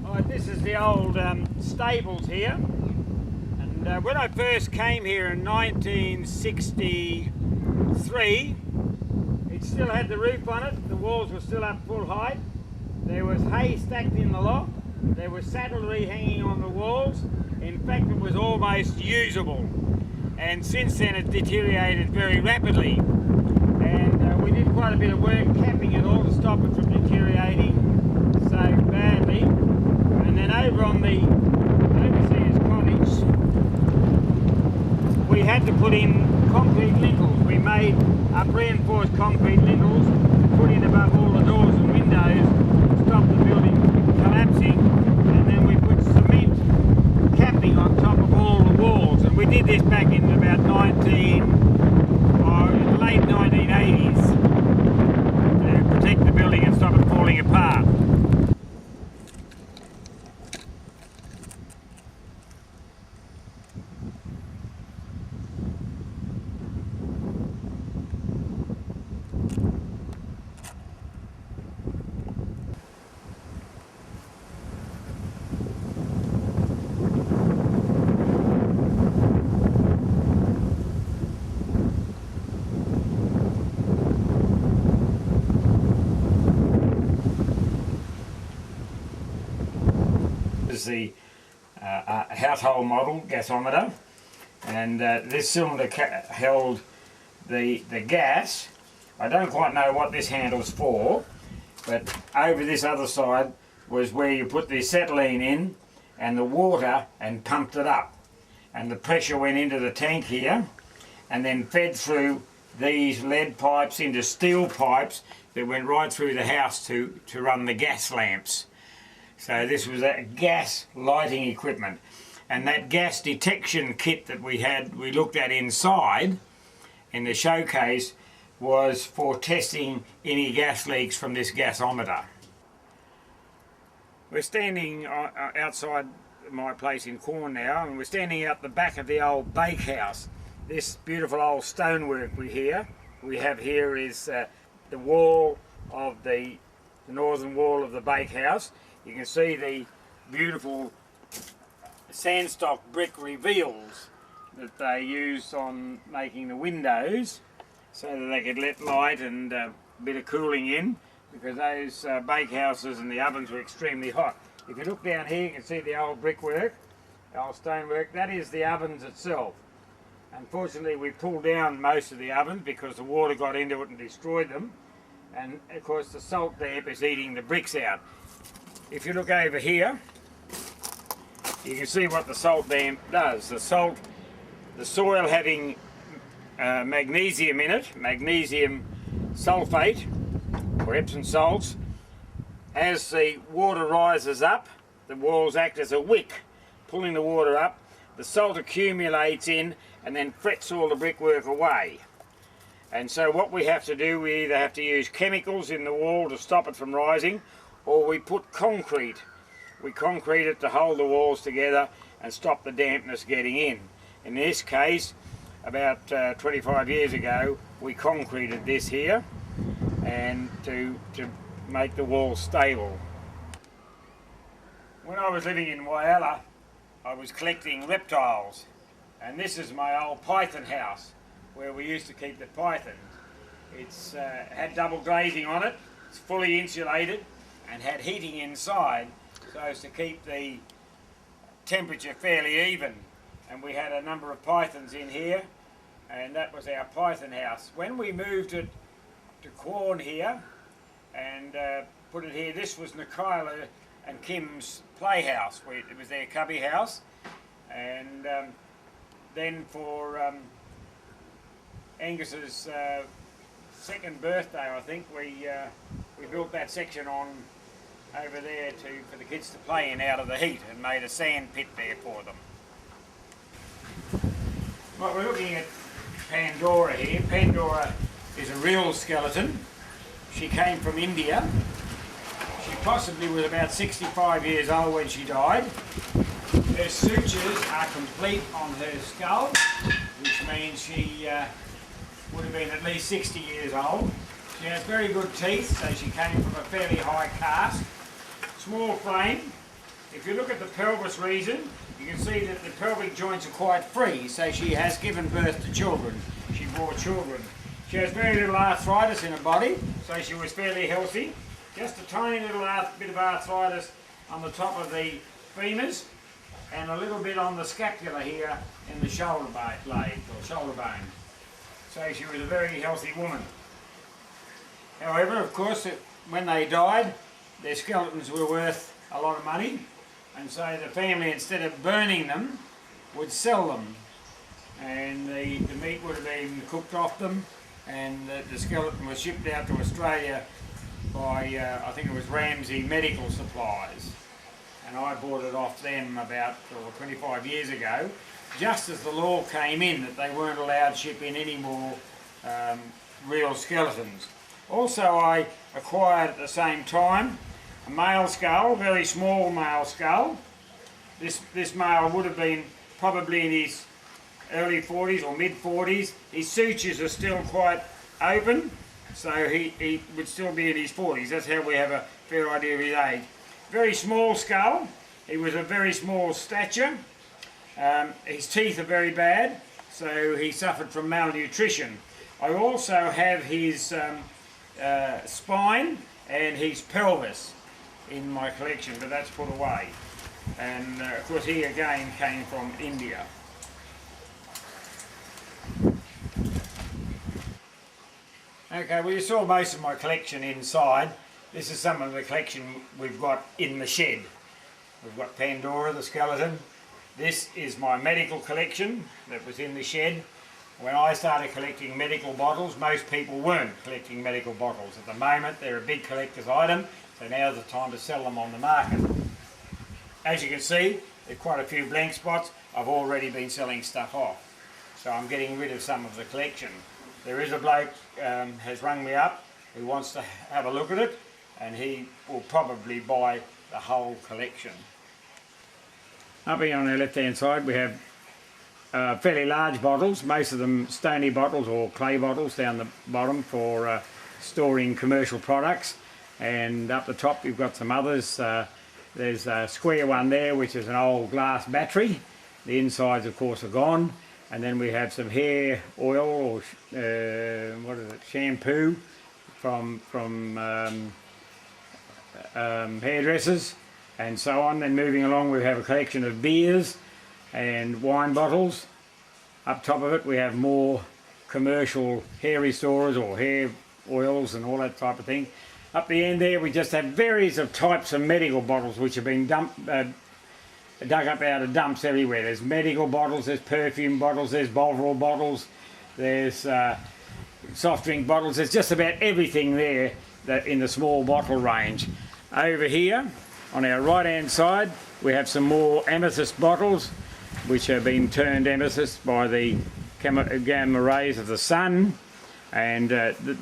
Right, this is the old stables here, and when I first came here in 1963, it still had the roof on it, the walls were still up full height, there was hay stacked in the loft, there was saddlery hanging on the walls. In fact, it was almost usable, and since then it deteriorated very rapidly, and we did quite a bit of work capping it all to stop it from deteriorating so badly. And then over on the overseer's put in concrete lintels. We made up reinforced concrete lintels to put in above all the doors and windows to stop the building collapsing, and then we put cement capping on top of all the walls, and we did this back in about late 1980s to protect the building and stop it falling apart. The household model gasometer, and this cylinder held the gas. I don't quite know what this handle's for, but over this other side was where you put the acetylene in and the water and pumped it up, and the pressure went into the tank here and then fed through these lead pipes into steel pipes that went right through the house to run the gas lamps. So this was a gas lighting equipment, and that gas detection kit that we looked at inside in the showcase was for testing any gas leaks from this gasometer. We're standing outside my place in Quorn now, and we're standing out the back of the old bakehouse. This beautiful old stonework we have here is the wall of the northern wall of the bakehouse. You can see the beautiful sandstock brick reveals that they used on making the windows so that they could let light and a bit of cooling in, because those bakehouses and the ovens were extremely hot. If you look down here, you can see the old brickwork, the old stonework. That is the ovens itself. Unfortunately, we pulled down most of the ovens because the water got into it and destroyed them, and of course the salt damp is eating the bricks out. If you look over here, you can see what the salt damp does. The soil having magnesium in it, magnesium sulfate or Epsom salts. As the water rises up, the walls act as a wick, pulling the water up. The salt accumulates in and then frets all the brickwork away. And so what we have to do, we either have to use chemicals in the wall to stop it from rising, or we put concrete. We concrete it to hold the walls together and stop the dampness getting in. In this case, about 25 years ago, we concreted this here and to make the walls stable. When I was living in Whyalla, I was collecting reptiles, and this is my old python house where we used to keep the pythons. It's had double glazing on it, it's fully insulated, and had heating inside so as to keep the temperature fairly even. And we had a number of pythons in here, and that was our python house. When we moved it to Quorn here and put it here, this was Nikayla and Kim's playhouse. It was their cubby house, and then for Angus's second birthday, I think, we built that section on over there for the kids to play in out of the heat, and made a sand pit there for them. Well, we're looking at Pandora here. Pandora is a real skeleton. She came from India. She possibly was about 65 years old when she died. Her sutures are complete on her skull, which means she would have been at least 60 years old. She has very good teeth, so she came from a fairly high caste. Small frame. If you look at the pelvis region, you can see that the pelvic joints are quite free, so she has given birth to children. She bore children. She has very little arthritis in her body, so she was fairly healthy. Just a tiny little bit of arthritis on the top of the femurs, and a little bit on the scapula here in the shoulder blade, or shoulder bone. So she was a very healthy woman. However, of course, when they died, their skeletons were worth a lot of money, and so the family, instead of burning them, would sell them. and the meat would have been cooked off them, and the skeleton was shipped out to Australia by, I think it was Ramsay Medical Supplies, and I bought it off them about 25 years ago, just as the law came in that they weren't allowed to ship in any more real skeletons. Also, I acquired at the same time a male skull, very small male skull. This male would have been probably in his early 40s or mid 40s. His sutures are still quite open, so he would still be in his 40s. That's how we have a fair idea of his age. Very small skull. He was a very small stature. His teeth are very bad, so he suffered from malnutrition. I also have his spine and his pelvis in my collection, but that's put away. And of course he again came from India. Okay, well, you saw most of my collection inside. This is some of the collection we've got in the shed. We've got Pandora the Skeleton. This is my medical collection that was in the shed. When I started collecting medical bottles, most people weren't collecting medical bottles. At the moment, they're a big collector's item, so now's the time to sell them on the market. As you can see, there's quite a few blank spots. I've already been selling stuff off, so I'm getting rid of some of the collection. There is a bloke has rung me up who wants to have a look at it, and he will probably buy the whole collection. Up here on our left hand side we have fairly large bottles, most of them stony bottles or clay bottles down the bottom for storing commercial products, and up the top you've got some others. There's a square one there which is an old glass battery. The insides of course are gone, and then we have some hair oil or what is it, shampoo from hairdressers and so on. Then moving along we have a collection of beers and wine bottles. Up top of it we have more commercial hair restorers or hair oils and all that type of thing. Up the end there we just have various of types of medical bottles which have been dug up out of dumps everywhere. There's medical bottles, there's perfume bottles, there's Bovril bottles, there's soft drink bottles. There's just about everything there that in the small bottle range. Over here on our right hand side we have some more amethyst bottles which have been turned amethyst by the gamma rays of the sun, and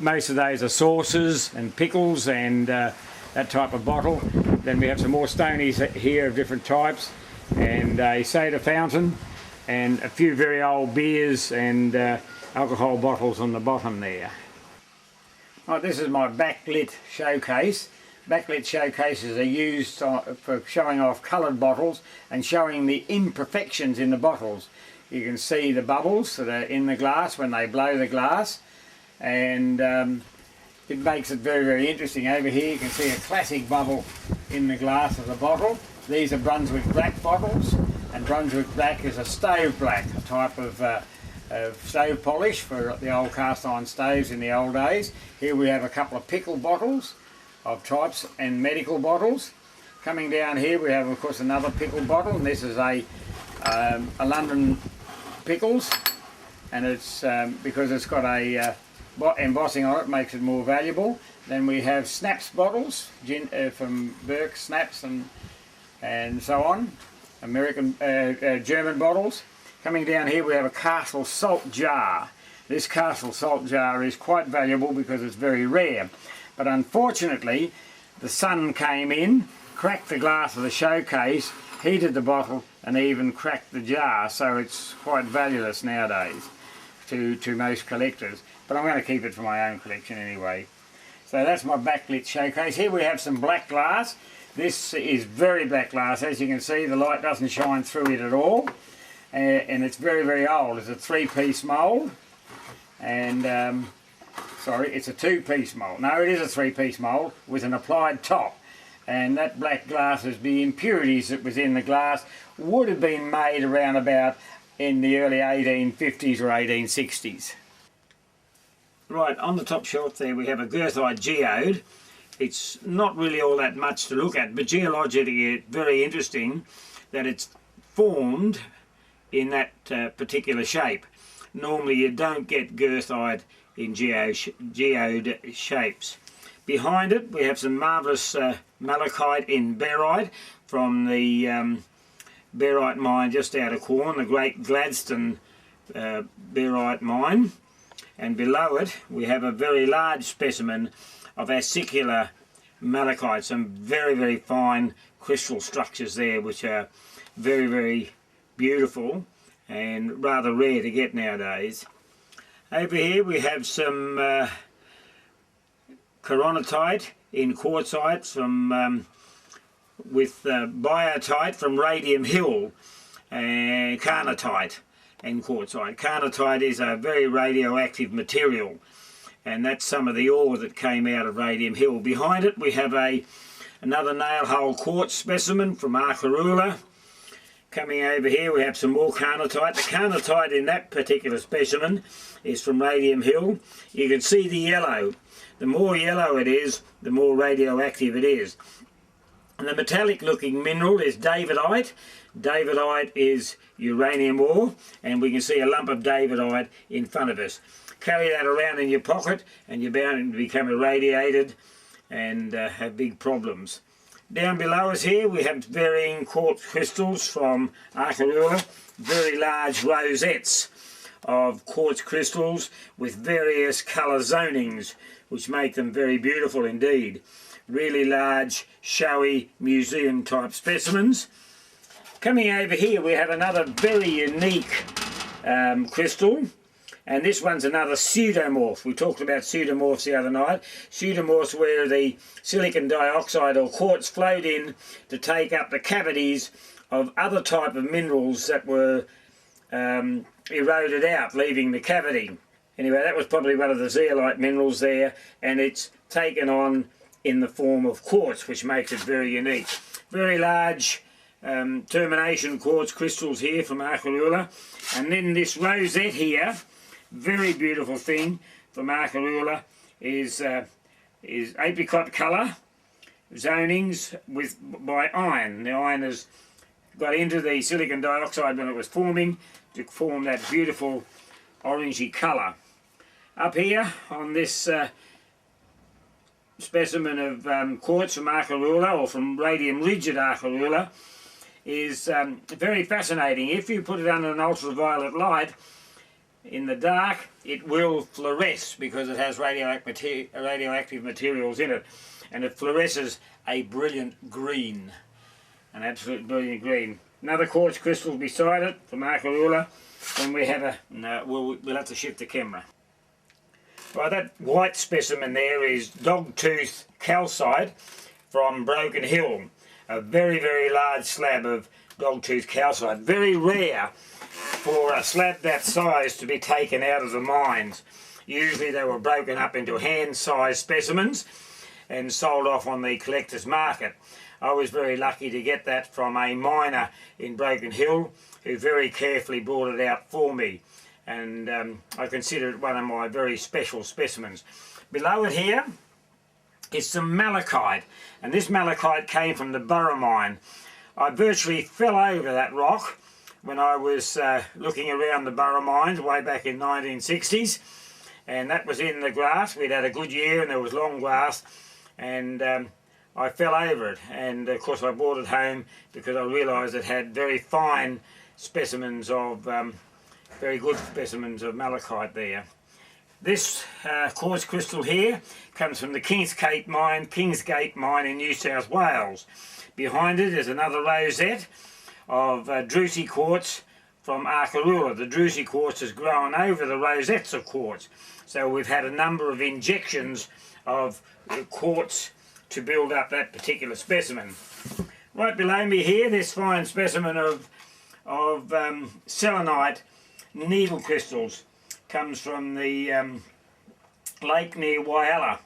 most of those are saucers and pickles and that type of bottle. Then we have some more stonies here of different types, and a soda fountain, and a few very old beers and alcohol bottles on the bottom there. Right, this is my backlit showcase. Backlit showcases are used for showing off coloured bottles and showing the imperfections in the bottles. You can see the bubbles that are in the glass when they blow the glass, and it makes it very, very interesting. Over here you can see a classic bubble in the glass of the bottle. These are Brunswick Black bottles, and Brunswick Black is a stove black, a type of stove polish for the old cast iron stoves in the old days. Here we have a couple of pickle bottles of types and medical bottles. Coming down here we have of course another pickle bottle, and this is a London Pickles, and it's because it's got a embossing on it, makes it more valuable. Then we have Snaps bottles, from Burke Snaps and so on, American German bottles. Coming down here we have a Castle salt jar. This Castle salt jar is quite valuable because it's very rare, but unfortunately the sun came in, cracked the glass of the showcase, heated the bottle and even cracked the jar, so it's quite valueless nowadays to most collectors, but I'm going to keep it for my own collection anyway. So that's my backlit showcase. Here we have some black glass. This is very black glass. As you can see, the light doesn't shine through it at all, and it's very, very old. It's a 3-piece mould, and sorry, it's a 2-piece mould. No, it is a 3-piece mould with an applied top, and that black glass is the impurities that was in the glass would have been made around about in the early 1850s or 1860s. Right, on the top shelf there we have a Girthite geode. It's not really all that much to look at, but geologically it's very interesting that it's formed in that particular shape. Normally you don't get Girthite in geode shapes. Behind it we have some marvellous malachite in barite from the barite mine just out of Quorn, the Great Gladstone barite mine. And below it we have a very large specimen of acicular malachite, some very, very fine crystal structures there which are very, very beautiful and rather rare to get nowadays. Over here we have some Rhodonite in quartzite from with biotite from Radium Hill and Carnotite and quartzite. Carnotite is a very radioactive material, and that's some of the ore that came out of Radium Hill. Behind it we have another nail hole quartz specimen from Arkaroola. Coming over here we have some more Carnotite. The Carnotite in that particular specimen is from Radium Hill. You can see the yellow. The more yellow it is, the more radioactive it is. And the metallic looking mineral is Davidite. Davidite is uranium ore, and we can see a lump of Davidite in front of us. Carry that around in your pocket and you're bound to become irradiated and have big problems. Down below us here we have varying quartz crystals from Arkaroola, very large rosettes of quartz crystals with various colour zonings which make them very beautiful indeed. Really large, showy, museum type specimens. Coming over here we have another very unique crystal, and this one's another pseudomorph. We talked about pseudomorphs the other night. Pseudomorphs where the silicon dioxide or quartz flowed in to take up the cavities of other type of minerals that were eroded out, leaving the cavity. Anyway, that was probably one of the zeolite minerals there, and it's taken on in the form of quartz, which makes it very unique. Very large termination quartz crystals here from Arkaroola. And then this rosette here, very beautiful thing from Arkaroola, is apricot colour zonings by iron. The iron has got into the silicon dioxide when it was forming to form that beautiful orangey colour. Up here on this specimen of quartz from Arkaroola, or from Radium Ridge at Arkaroola, is very fascinating. If you put it under an ultraviolet light in the dark, it will fluoresce because it has radioactive materials in it, and it fluoresces a brilliant green, an absolute brilliant green. Another quartz crystal beside it from Arkaroola, and we have we'll have to shift the camera. Right, that white specimen there is dogtooth calcite from Broken Hill. A very, very large slab of dogtooth calcite. Very rare for a slab that size to be taken out of the mines. Usually they were broken up into hand-sized specimens and sold off on the collector's market. I was very lucky to get that from a miner in Broken Hill who very carefully brought it out for me. And I consider it one of my very special specimens. Below it here is some malachite, and this malachite came from the Burra mine. I virtually fell over that rock when I was looking around the Burra mines way back in 1960s, and that was in the grass. We'd had a good year and there was long grass, and I fell over it, and of course I brought it home because I realised it had very fine specimens of very good specimens of malachite there. This quartz crystal here comes from the Kingsgate mine in New South Wales. Behind it is another rosette of druzy quartz from Arkaroola. The druzy quartz has grown over the rosettes of quartz, so we've had a number of injections of quartz to build up that particular specimen. Right below me here, this fine specimen of selenite needle crystals comes from the lake near Whyalla,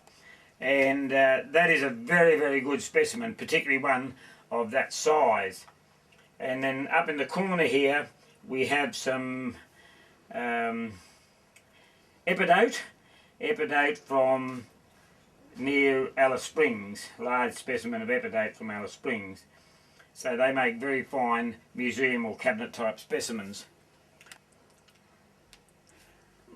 and that is a very, very good specimen, particularly one of that size. And then up in the corner here we have some epidote from near Alice Springs, large specimen of epidote from Alice Springs. So they make very fine museum or cabinet type specimens.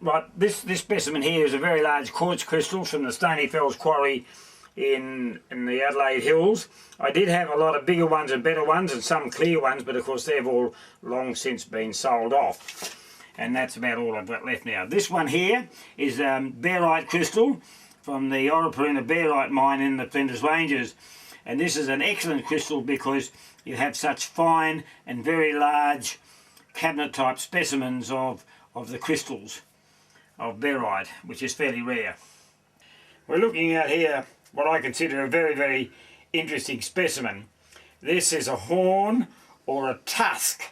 Right, this specimen here is a very large quartz crystal from the Stony Fells quarry in the Adelaide Hills. I did have a lot of bigger ones and better ones and some clear ones, but of course they've all long since been sold off. And that's about all I've got left now. This one here is barite crystal from the Oriparuna barite mine in the Flinders Ranges. And this is an excellent crystal because you have such fine and very large cabinet type specimens of the crystals of barite, which is fairly rare. We're looking at here what I consider a very, very interesting specimen. This is a horn or a tusk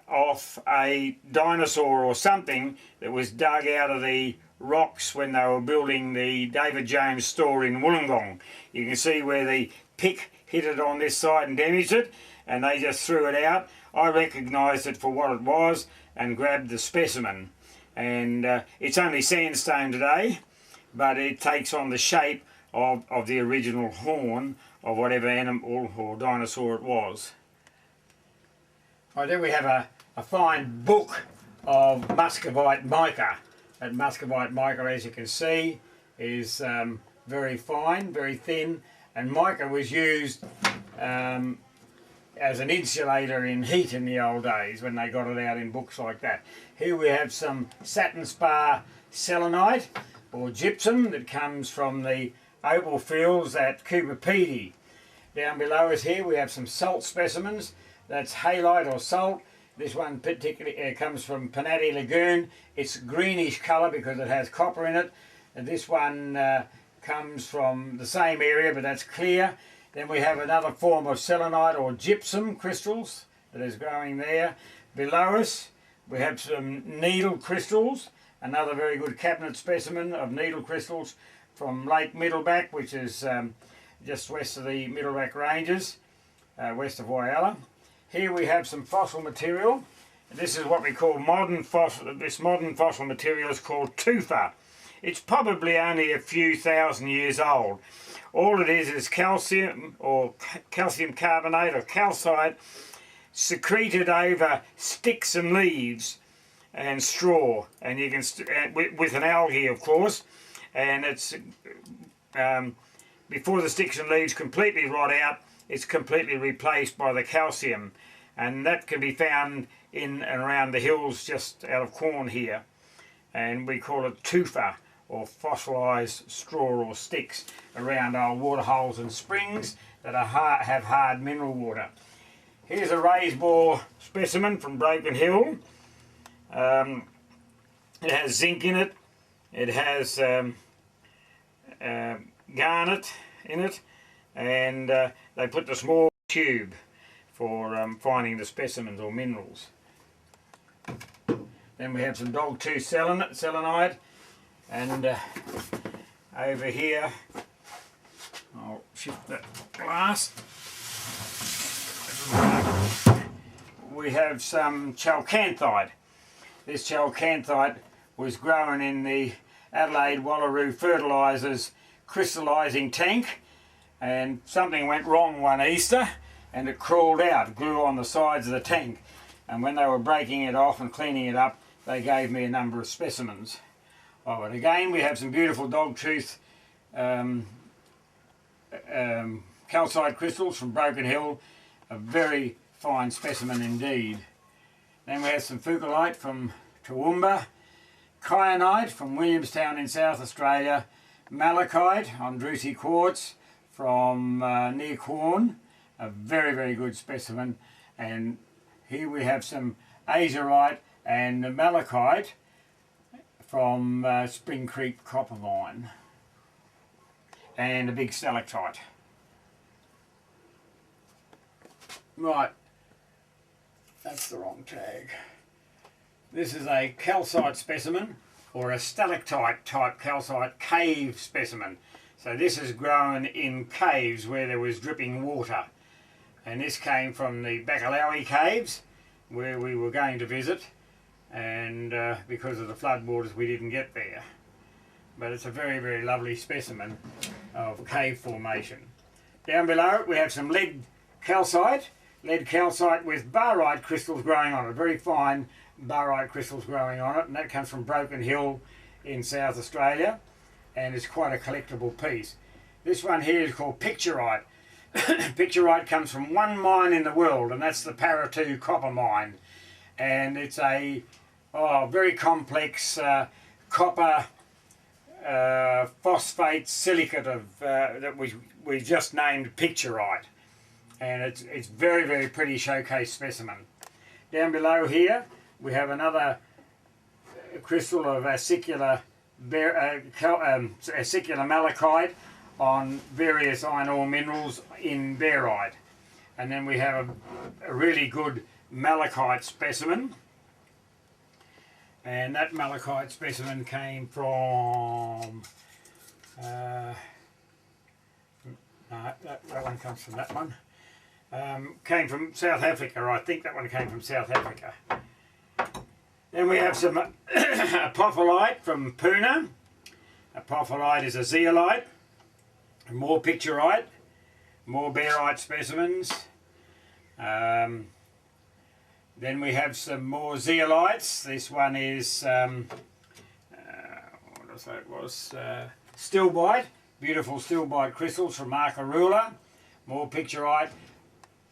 off a dinosaur or something that was dug out of the rocks when they were building the David Jones store in Wollongong. You can see where the pick hit it on this side and damaged it, and they just threw it out. I recognised it for what it was and grabbed the specimen. And it's only sandstone today, but it takes on the shape of the original horn of whatever animal or dinosaur it was. Right, there we have a fine book of Muscovite Mica. That Muscovite Mica, as you can see, is very fine, very thin, and mica was used as an insulator in heat in the old days when they got it out in books like that. Here we have some satin spar selenite or gypsum that comes from the opal fields at Cooper Pedy. Down below us here we have some salt specimens. That's halite or salt. This one particularly comes from Panatti Lagoon. It's greenish colour because it has copper in it. And this one comes from the same area, but that's clear. Then we have another form of selenite or gypsum crystals that is growing there. Below us we have some needle crystals, another very good cabinet specimen of needle crystals from Lake Middleback, which is just west of the Middleback Ranges, west of Whyalla. Here we have some fossil material. This is what we call modern fossil. This modern fossil material is called tufa. It's probably only a few thousand years old. All it is calcium or calcium carbonate or calcite secreted over sticks and leaves and straw, and you can with an algae, of course. And it's before the sticks and leaves completely rot out, it's completely replaced by the calcium, and that can be found in and around the hills just out of Quorn here, and we call it tufa or fossilised straw or sticks around old water holes and springs that have hard mineral water. Here's a raised bore specimen from Broken Hill. It has zinc in it, it has garnet in it, and they put the small tube for finding the specimens or minerals. Then we have some dogtooth selenite, and over here, I'll shift that glass, we have some chalcanthite. This chalcanthite was grown in the Adelaide Wallaroo fertilisers crystallising tank, and something went wrong one Easter and it crawled out, grew on the sides of the tank, and when they were breaking it off and cleaning it up, they gave me a number of specimens of it. Again, we have some beautiful dogtooth calcite crystals from Broken Hill, a very fine specimen indeed. Then we have some fuculite from Toowoomba, kyanite from Williamstown in South Australia, malachite on Druzy quartz from near Quorn, a very, very good specimen. And here we have some azurite and malachite from Spring Creek Copper Mine, and a big stalactite. Right, that's the wrong tag. This is a calcite specimen, or a stalactite type calcite cave specimen. So this is grown in caves where there was dripping water, and this came from the Bakalawi caves where we were going to visit, and because of the floodwaters we didn't get there. But it's a very, very lovely specimen of cave formation. Down below we have some lead calcite lead calcite with barite crystals growing on it, very fine barite crystals growing on it, and that comes from Broken Hill in South Australia, and it's quite a collectible piece. This one here is called picturite. Picturite comes from one mine in the world, and that's the Paratu Copper Mine, and it's a very complex copper phosphate silicate that we just named picturite, and it's very, very pretty showcase specimen. Down below here we have another crystal of acicular malachite on various iron ore minerals in barite, and then we have a really good malachite specimen, and that malachite specimen came from that one comes from that one, came from South Africa. I think that one came from South Africa. Then we have some apophyllite from Puna. Apophyllite is a zeolite. More picturite, more barite specimens. Then we have some more zeolites. This one is what did I say it was? Stilbite, beautiful stilbite crystals from Markaroola. More picturite,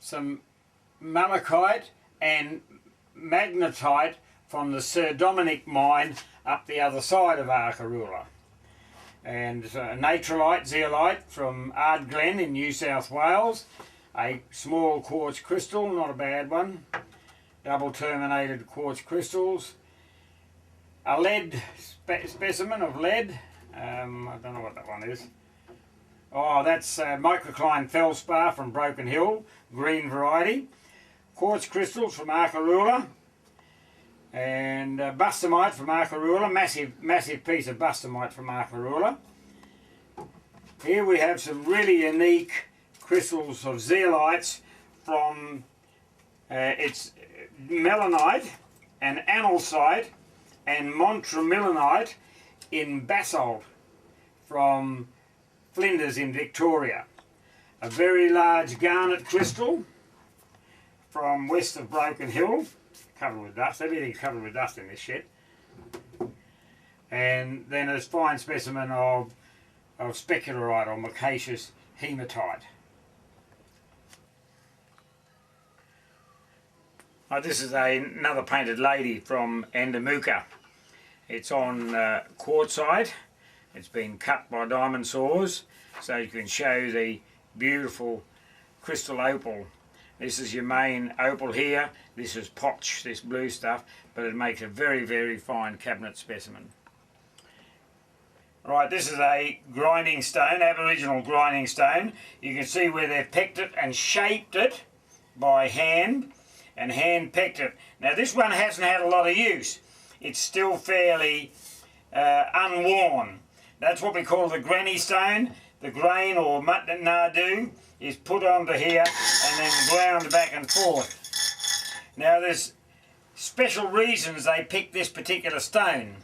some malachite and magnetite from the Sir Dominic mine up the other side of Markaroola. And natrolite, zeolite from Ardglen in New South Wales, a small quartz crystal, not a bad one, double terminated quartz crystals, a lead specimen of lead, I don't know what that one is. Oh, that's microcline feldspar from Broken Hill, green variety, quartz crystals from Markaroola, and bustamite from Markaroola, massive piece of bustamite from Markaroola. Here we have some really unique crystals of zeolites from it's melanite and analcite and montremelanite in basalt from Flinders in Victoria. A very large garnet crystal from west of Broken Hill, covered with dust. Everything's covered with dust in this shed. And then a fine specimen of specularite or micaceous hematite. This is another painted lady from Andamuka. It's on quartzite. It's been cut by diamond saws so you can show the beautiful crystal opal. This is your main opal here. This is potch, this blue stuff, but it makes a very, very fine cabinet specimen. Right, this is a grinding stone, Aboriginal grinding stone. You can see where they've pecked it and shaped it by hand, and hand pecked it. Now this one hasn't had a lot of use. It's still fairly unworn. That's what we call the granny stone. The grain or nardoo is put onto here and then ground back and forth. Now there's special reasons they picked this particular stone.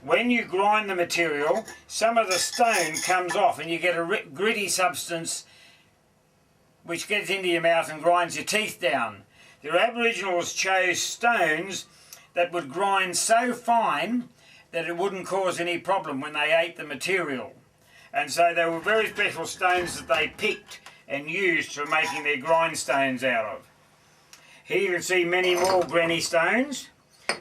When you grind the material, some of the stone comes off and you get a gritty substance which gets into your mouth and grinds your teeth down. The Aboriginals chose stones that would grind so fine that it wouldn't cause any problem when they ate the material. And so they were very special stones that they picked and used for making their grindstones out of. Here you can see many more granny stones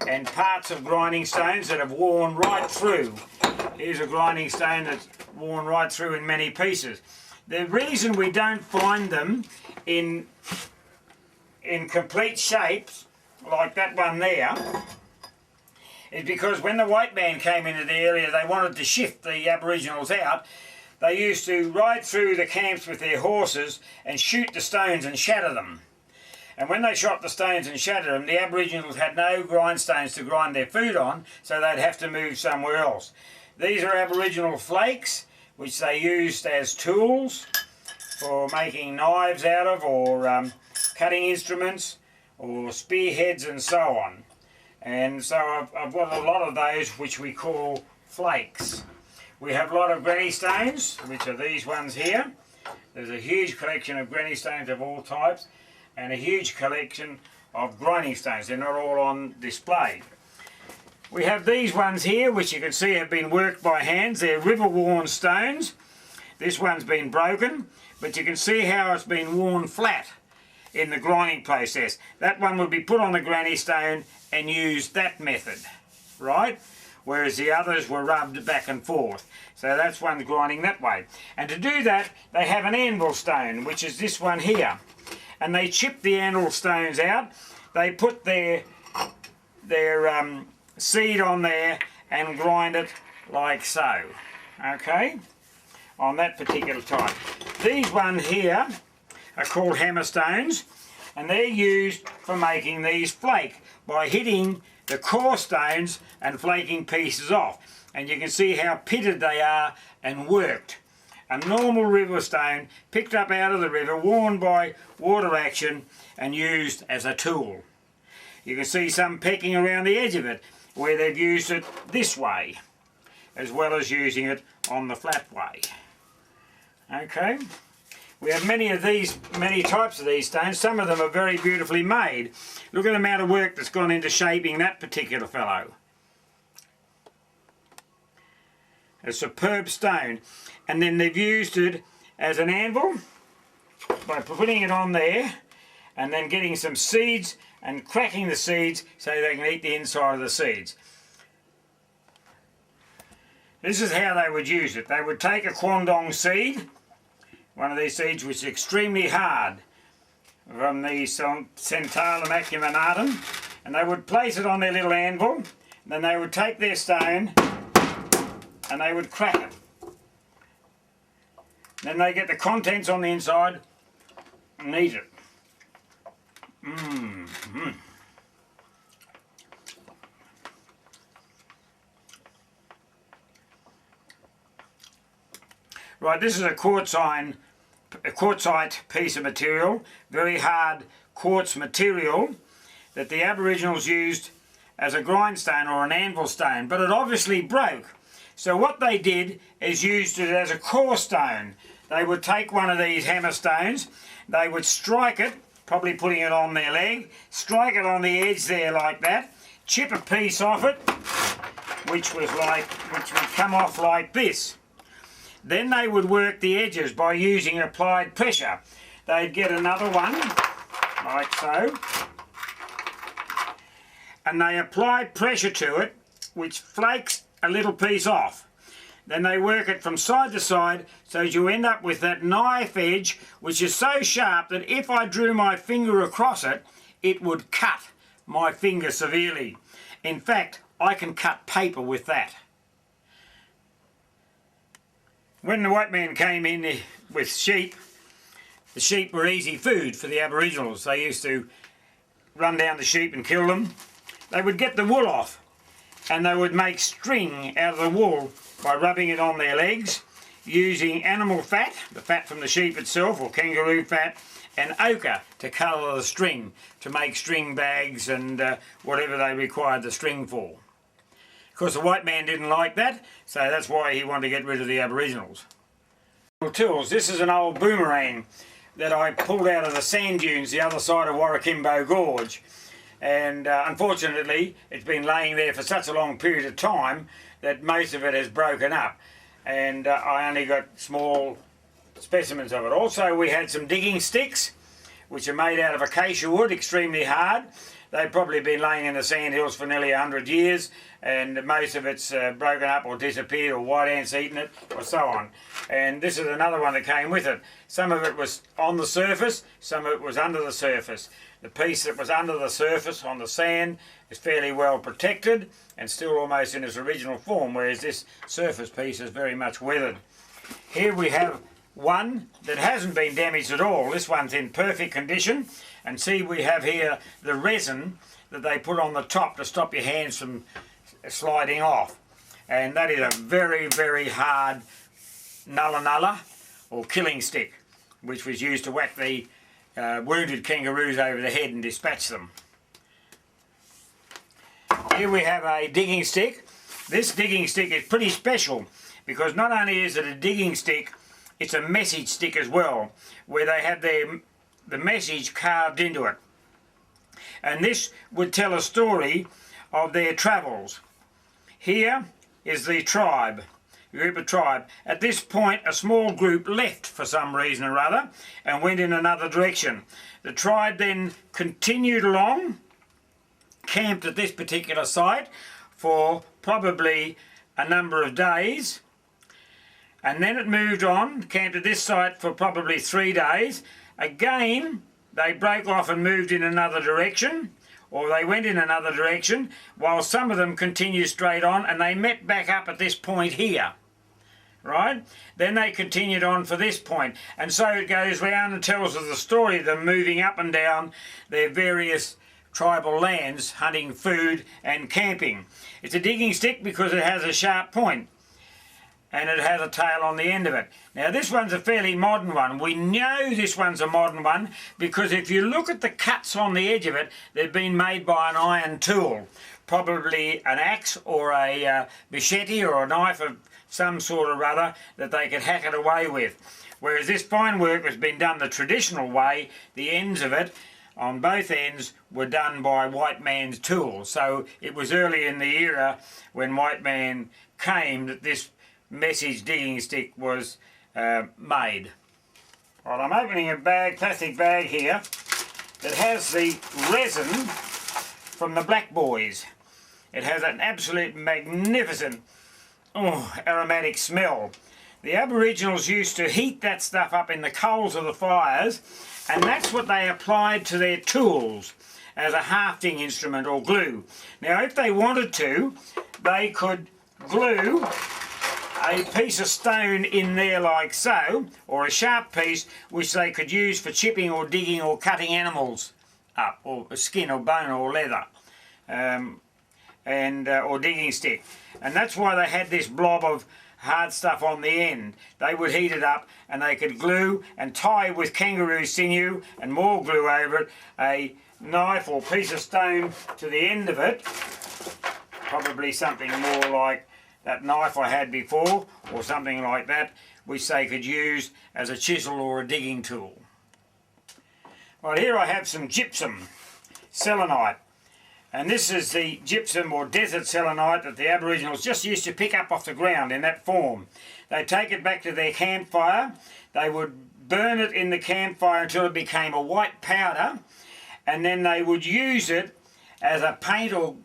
and parts of grinding stones that have worn right through. Here's a grinding stone that's worn right through in many pieces. The reason we don't find them in complete shapes like that one there is because when the white man came into the area, they wanted to shift the Aboriginals out. They used to ride through the camps with their horses and shoot the stones and shatter them. And when they shot the stones and shattered them, the Aboriginals had no grindstones to grind their food on, so they'd have to move somewhere else. These are Aboriginal flakes, which they used as tools for making knives out of, or cutting instruments, or spearheads and so on. And so I've got a lot of those which we call flakes. We have a lot of granny stones, which are these ones here. There's a huge collection of granny stones of all types. and a huge collection of grinding stones. They're not all on display. We have these ones here, which you can see have been worked by hands. They're river-worn stones. This one's been broken, but you can see how it's been worn flat in the grinding process. That one would be put on the granny stone and used that method, right? Whereas the others were rubbed back and forth. So that's one grinding that way. And to do that, they have an anvil stone, which is this one here. And they chip the anvil stones out. They put their seed on there and grind it like so. Okay? On that particular type. These ones here are called hammer stones, and they're used for making these flake by hitting the core stones and flaking pieces off. And you can see how pitted they are and worked. A normal river stone picked up out of the river, worn by water action and used as a tool. You can see some pecking around the edge of it where they've used it this way as well as using it on the flat way. Okay, we have many types of these stones. Some of them are very beautifully made. Look at the amount of work that's gone into shaping that particular fellow. A superb stone. And then they've used it as an anvil by putting it on there and then getting some seeds and cracking the seeds so they can eat the inside of the seeds. This is how they would use it. They would take a quandong seed, one of these seeds which is extremely hard, from the Centralum acuminatum, and they would place it on their little anvil, and then they would take their stone and they would crack it. Then they get the contents on the inside and eat it. Right, this is a quartzite piece of material, very hard quartz material that the Aboriginals used as a grindstone or an anvil stone, but it obviously broke. So what they did is used it as a core stone. They would take one of these hammer stones, they would strike it, probably putting it on their leg, strike it on the edge there like that, chip a piece off it, which would come off like this. Then they would work the edges by using applied pressure. They'd get another one, like so, and they apply pressure to it, which flakes a little piece off. Then they work it from side to side so you end up with that knife edge, which is so sharp that if I drew my finger across it, it would cut my finger severely. In fact, I can cut paper with that. When the white man came in with sheep, the sheep were easy food for the Aboriginals. They used to run down the sheep and kill them. They would get the wool off and they would make string out of the wool by rubbing it on their legs, using animal fat, the fat from the sheep itself, or kangaroo fat, and ochre to colour the string, to make string bags and whatever they required the string for. Of course, the white man didn't like that, so that's why he wanted to get rid of the Aboriginals. Tools. This is an old boomerang that I pulled out of the sand dunes the other side of Warrakimbo Gorge. And unfortunately, it's been laying there for such a long period of time that most of it has broken up. And I only got small specimens of it. Also, we had some digging sticks, which are made out of acacia wood, extremely hard. They've probably been laying in the sandhills for nearly 100 years, and most of it's broken up or disappeared, or white ants eaten it, or so on. And this is another one that came with it. Some of it was on the surface, some of it was under the surface. The piece that was under the surface on the sand is fairly well protected and still almost in its original form, whereas this surface piece is very much weathered. Here we have one that hasn't been damaged at all. This one's in perfect condition, and see, we have here the resin that they put on the top to stop your hands from sliding off, and that is a very, very hard nulla or killing stick, which was used to whack the wounded kangaroos over the head and dispatch them. Here we have a digging stick. This digging stick is pretty special because not only is it a digging stick, it's a message stick as well, where they have their the message carved into it. And this would tell a story of their travels. Here is the tribe, group of tribe. At this point, a small group left for some reason or other and went in another direction. The tribe then continued along, camped at this particular site for probably a number of days, and then it moved on, camped at this site for probably 3 days. Again, they broke off and moved in another direction, or they went in another direction, while some of them continued straight on, and they met back up at this point here. Right? Then they continued on for this point, and so it goes round and tells us the story of them moving up and down their various tribal lands, hunting food and camping. It's a digging stick because it has a sharp point and it has a tail on the end of it. Now this one's a fairly modern one. We know this one's a modern one because if you look at the cuts on the edge of it, they've been made by an iron tool, probably an axe or a machete or a knife of some sort or other that they could hack it away with. Whereas this fine work has been done the traditional way, the ends of it on both ends were done by white man's tools. So it was early in the era when white man came that this message digging stick was made. Right, I'm opening a bag, plastic bag here that has the resin from the Black Boys. It has an absolute magnificent aromatic smell. The Aboriginals used to heat that stuff up in the coals of the fires, and that's what they applied to their tools as a hafting instrument or glue. Now if they wanted to, they could glue a piece of stone in there like so, or a sharp piece which they could use for chipping or digging or cutting animals up, or skin or bone or leather, or digging stick. And that's why they had this blob of hard stuff on the end. They would heat it up and they could glue and tie with kangaroo sinew and more glue over it a knife or piece of stone to the end of it, probably something more like that knife I had before or something like that, which they could use as a chisel or a digging tool. Right, here I have some gypsum selenite. And this is the gypsum or desert selenite that the Aboriginals just used to pick up off the ground in that form. They take it back to their campfire, they would burn it in the campfire until it became a white powder, and then they would use it as a paint or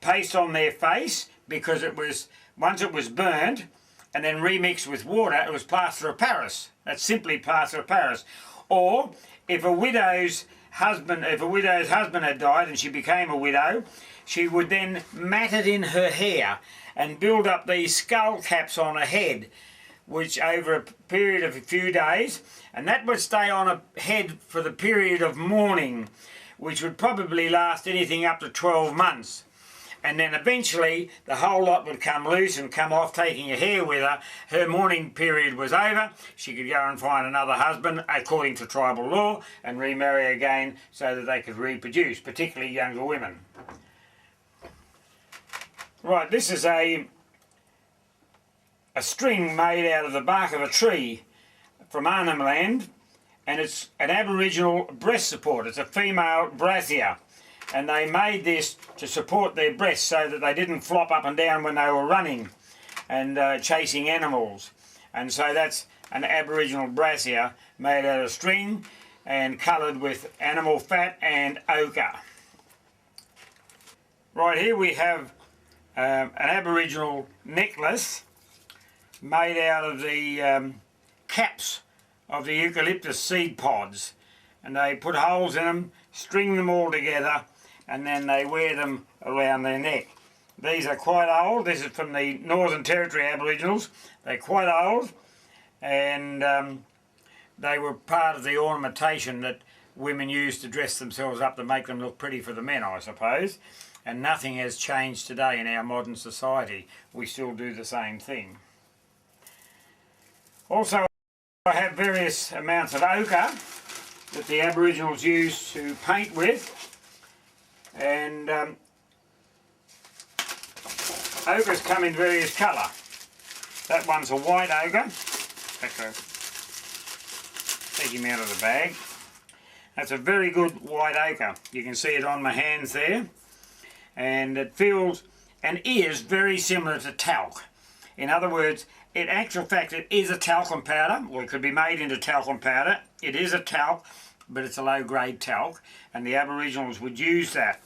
paste on their face, because it was, once it was burned and then remixed with water, it was plaster of Paris. That's simply plaster of Paris. Or if a widow's husband had died and she became a widow, she would then mat it in her hair and build up these skull caps on her head, which over a period of a few days, and that would stay on her head for the period of mourning, which would probably last anything up to 12 months. And then eventually the whole lot would come loose and come off, taking her hair with her. Her mourning period was over. She could go and find another husband according to tribal law and remarry again so that they could reproduce, particularly younger women. Right, this is a string made out of the bark of a tree from Arnhem Land, and it's an Aboriginal breast support. It's a female brassiere. And they made this to support their breasts so that they didn't flop up and down when they were running and chasing animals. And so that's an Aboriginal brassiere made out of string and coloured with animal fat and ochre. Right, here we have an Aboriginal necklace made out of the caps of the eucalyptus seed pods. And they put holes in them, string them all together, and then they wear them around their neck. These are quite old. This is from the Northern Territory Aboriginals. They're quite old, and they were part of the ornamentation that women used to dress themselves up to make them look pretty for the men, I suppose. And nothing has changed today in our modern society. We still do the same thing. Also, I have various amounts of ochre that the Aboriginals used to paint with. And ochres come in various colour. That one's a white ochre. Take him out of the bag. That's a very good white ochre. You can see it on my hands there. And it feels and is very similar to talc. In other words, in actual fact it is a talcum powder, or it could be made into talcum powder. It is a talc, but it's a low grade talc, and the Aboriginals would use that.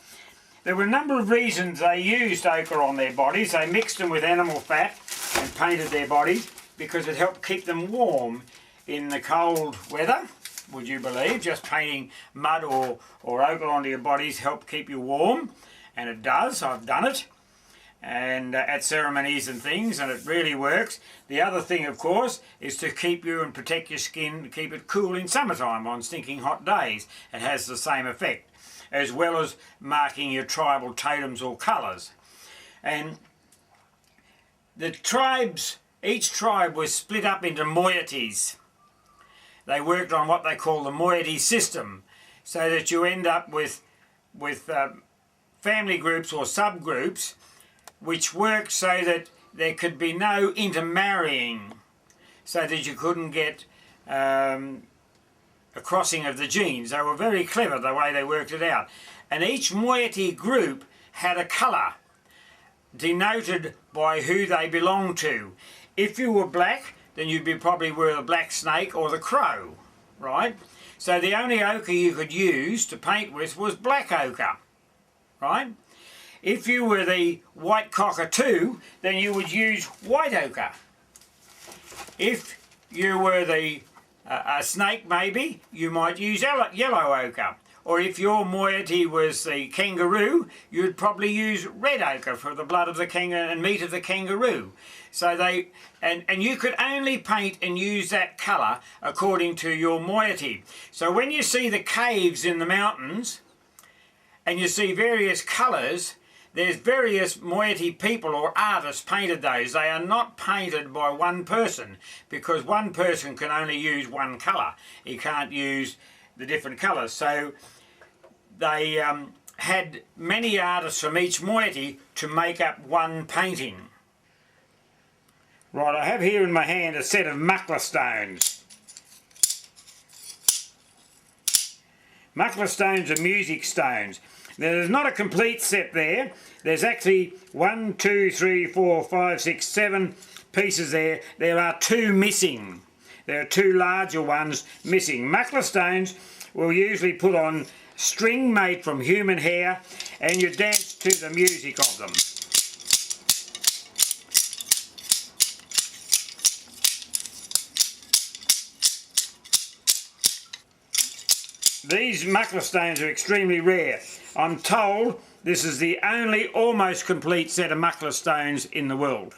There were a number of reasons they used ochre on their bodies. They mixed them with animal fat and painted their bodies because it helped keep them warm in the cold weather, would you believe? Just painting mud or ochre onto your bodies help keep you warm, and it does. I've done it, and at ceremonies and things, and it really works. The other thing, of course, is to keep you and protect your skin, to keep it cool in summertime on stinking hot days. It has the same effect, as well as marking your tribal totems or colours. And the tribes, each tribe was split up into moieties. They worked on what they call the moiety system, so that you end up with family groups or subgroups which work so that there could be no intermarrying, so that you couldn't get a crossing of the genes. They were very clever the way they worked it out. And each moiety group had a colour denoted by who they belonged to. If you were black, then you'd be probably were the black snake or the crow, right? So the only ochre you could use to paint with was black ochre, right? If you were the white cockatoo, then you would use white ochre. If you were the a snake, maybe, you might use yellow ochre. Or if your moiety was the kangaroo, you'd probably use red ochre for the blood of the kangaroo and meat of the kangaroo. So they, and you could only paint and use that colour according to your moiety. So when you see the caves in the mountains and you see various colours, there's various moiety people or artists painted those. They are not painted by one person, because one person can only use one colour. He can't use the different colours. So they had many artists from each moiety to make up one painting. Right, I have here in my hand a set of muckler stones. Muckler stones are music stones. There's not a complete set there. There's actually 1, 2, 3, 4, 5, 6, 7 pieces there. There are 2 missing. There are 2 larger ones missing. Muckler stones will usually put on string made from human hair, and you dance to the music of them. These muckler stones are extremely rare. I'm told this is the only almost complete set of muckler stones in the world.